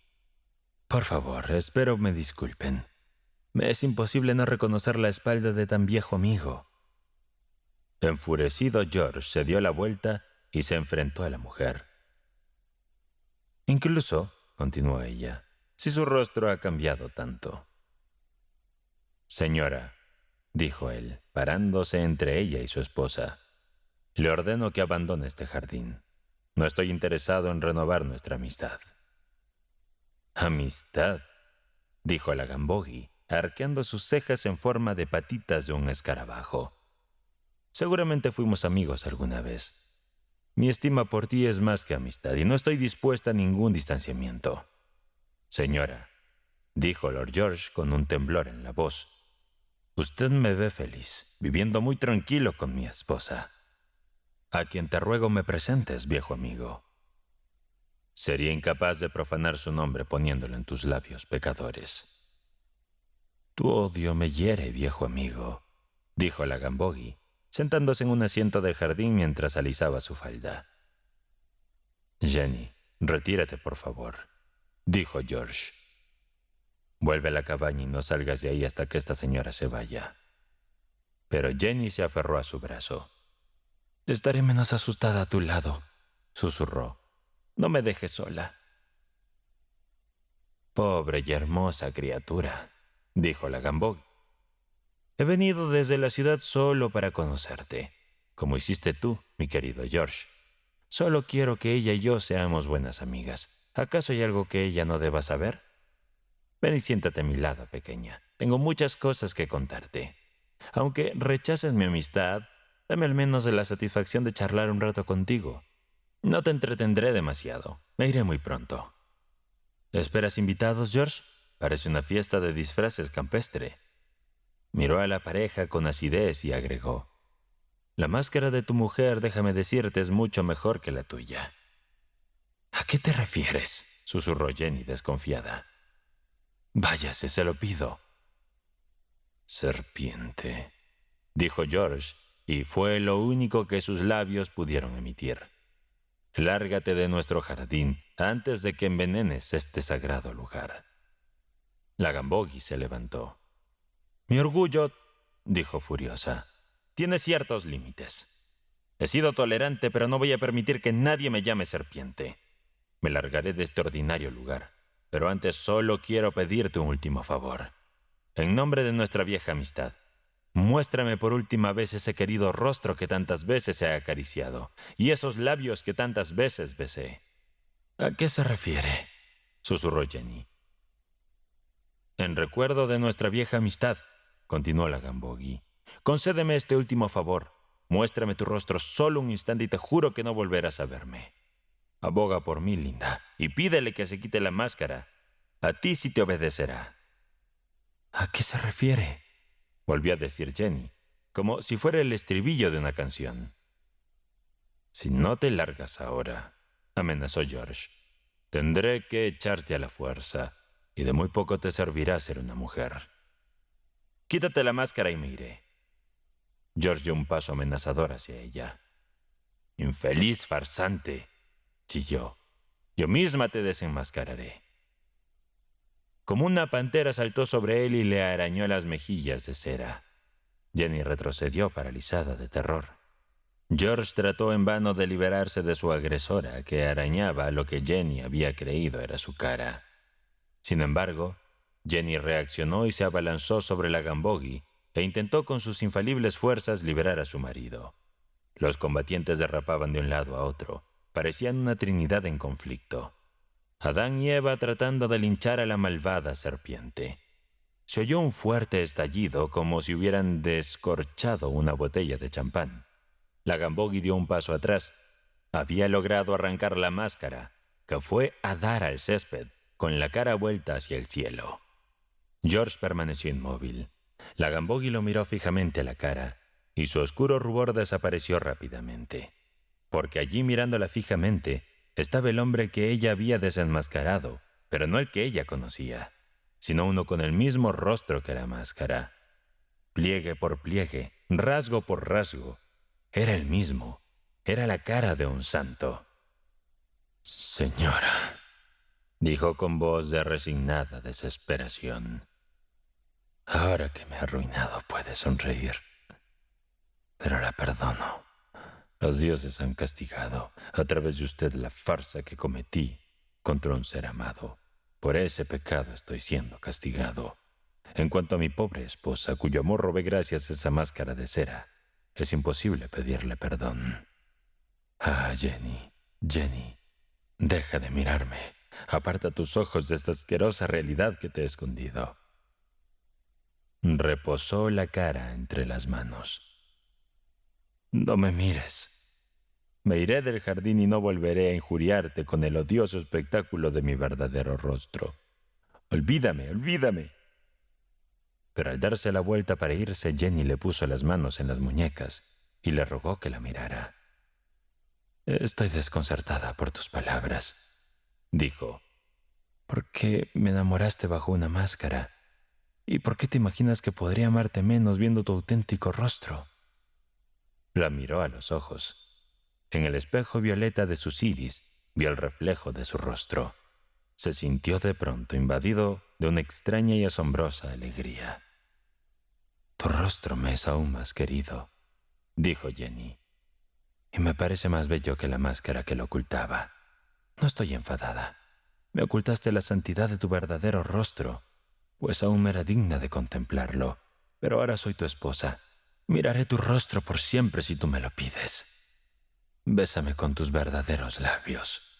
«Por favor, espero me disculpen. Me es imposible no reconocer la espalda de tan viejo amigo». Enfurecido, George se dio la vuelta y se enfrentó a la mujer. «Incluso», continuó ella, «si su rostro ha cambiado tanto». «Señora», dijo él, parándose entre ella y su esposa, «le ordeno que abandone este jardín. No estoy interesado en renovar nuestra amistad». «¿Amistad?», dijo la Gambogi, arqueando sus cejas en forma de patitas de un escarabajo. «Seguramente fuimos amigos alguna vez. Mi estima por ti es más que amistad y no estoy dispuesta a ningún distanciamiento». «Señora», dijo Lord George con un temblor en la voz, «usted me ve feliz, viviendo muy tranquilo con mi esposa, a quien te ruego me presentes, viejo amigo». «Sería incapaz de profanar su nombre poniéndolo en tus labios pecadores». «Tu odio me hiere, viejo amigo», dijo la Gambogi, sentándose en un asiento del jardín mientras alisaba su falda. «Jenny, retírate, por favor», dijo George. «Vuelve a la cabaña y no salgas de ahí hasta que esta señora se vaya». Pero Jenny se aferró a su brazo. «Estaré menos asustada a tu lado», susurró. «No me dejes sola». «Pobre y hermosa criatura», dijo la Gambogi. He venido desde la ciudad solo para conocerte, como hiciste tú, mi querido George. Solo quiero que ella y yo seamos buenas amigas. ¿Acaso hay algo que ella no deba saber? Ven y siéntate a mi lado, pequeña. Tengo muchas cosas que contarte. Aunque rechaces mi amistad, dame al menos la satisfacción de charlar un rato contigo. No te entretendré demasiado. Me iré muy pronto. ¿Esperas invitados, George? Parece una fiesta de disfraces campestre. Miró a la pareja con acidez y agregó: la máscara de tu mujer, déjame decirte, es mucho mejor que la tuya. ¿A qué te refieres?, susurró Jenny desconfiada. Váyase, se lo pido. Serpiente, dijo George, y fue lo único que sus labios pudieron emitir. Lárgate de nuestro jardín antes de que envenenes este sagrado lugar. La Gambogi se levantó. Mi orgullo, dijo furiosa, tiene ciertos límites. He sido tolerante, pero no voy a permitir que nadie me llame serpiente. Me largaré de este ordinario lugar, pero antes solo quiero pedirte un último favor. En nombre de nuestra vieja amistad, muéstrame por última vez ese querido rostro que tantas veces he acariciado y esos labios que tantas veces besé. ¿A qué se refiere?, susurró Jenny. En recuerdo de nuestra vieja amistad, continuó la Gambogi, concédeme este último favor. Muéstrame tu rostro solo un instante y te juro que no volverás a verme. Aboga por mí, linda, y pídele que se quite la máscara. A ti sí te obedecerá. ¿A qué se refiere?, volvió a decir Jenny, como si fuera el estribillo de una canción. Si no te largas ahora, amenazó George, tendré que echarte a la fuerza, y de muy poco te servirá ser una mujer. Quítate la máscara y me iré. George dio un paso amenazador hacia ella. Infeliz farsante, chilló. Yo misma te desenmascararé. Como una pantera saltó sobre él y le arañó las mejillas de cera. Jenny retrocedió paralizada de terror. George trató en vano de liberarse de su agresora, que arañaba lo que Jenny había creído era su cara. Sin embargo, Jenny reaccionó y se abalanzó sobre la Gambogi e intentó con sus infalibles fuerzas liberar a su marido. Los combatientes derrapaban de un lado a otro. Parecían una trinidad en conflicto. Adán y Eva tratando de linchar a la malvada serpiente. Se oyó un fuerte estallido como si hubieran descorchado una botella de champán. La Gambogi dio un paso atrás. Había logrado arrancar la máscara, que fue a dar al césped, con la cara vuelta hacia el cielo. George permaneció inmóvil. La Gambogi lo miró fijamente a la cara, y su oscuro rubor desapareció rápidamente, porque allí mirándola fijamente estaba el hombre que ella había desenmascarado, pero no el que ella conocía, sino uno con el mismo rostro que la máscara. Pliegue por pliegue, rasgo por rasgo, era el mismo, era la cara de un santo. Señora, dijo con voz de resignada desesperación, ahora que me ha arruinado puede sonreír, pero la perdono. Los dioses han castigado a través de usted la farsa que cometí contra un ser amado. Por ese pecado estoy siendo castigado. En cuanto a mi pobre esposa, cuyo amor robé gracias a esa máscara de cera, es imposible pedirle perdón. Ah, Jenny, Jenny, deja de mirarme. Aparta tus ojos de esta asquerosa realidad que te he escondido. Reposó la cara entre las manos. No me mires. Me iré del jardín y no volveré a injuriarte con el odioso espectáculo de mi verdadero rostro. Olvídame, olvídame. Pero al darse la vuelta para irse, Jenny le puso las manos en las muñecas y le rogó que la mirara. Estoy desconcertada por tus palabras, dijo. ¿Por qué me enamoraste bajo una máscara? ¿Y por qué te imaginas que podría amarte menos viendo tu auténtico rostro? La miró a los ojos. En el espejo violeta de sus iris vio el reflejo de su rostro. Se sintió de pronto invadido de una extraña y asombrosa alegría. Tu rostro me es aún más querido, dijo Jenny, y me parece más bello que la máscara que lo ocultaba. No estoy enfadada. Me ocultaste la santidad de tu verdadero rostro, pues aún me era digna de contemplarlo. Pero ahora soy tu esposa. Miraré tu rostro por siempre si tú me lo pides. Bésame con tus verdaderos labios.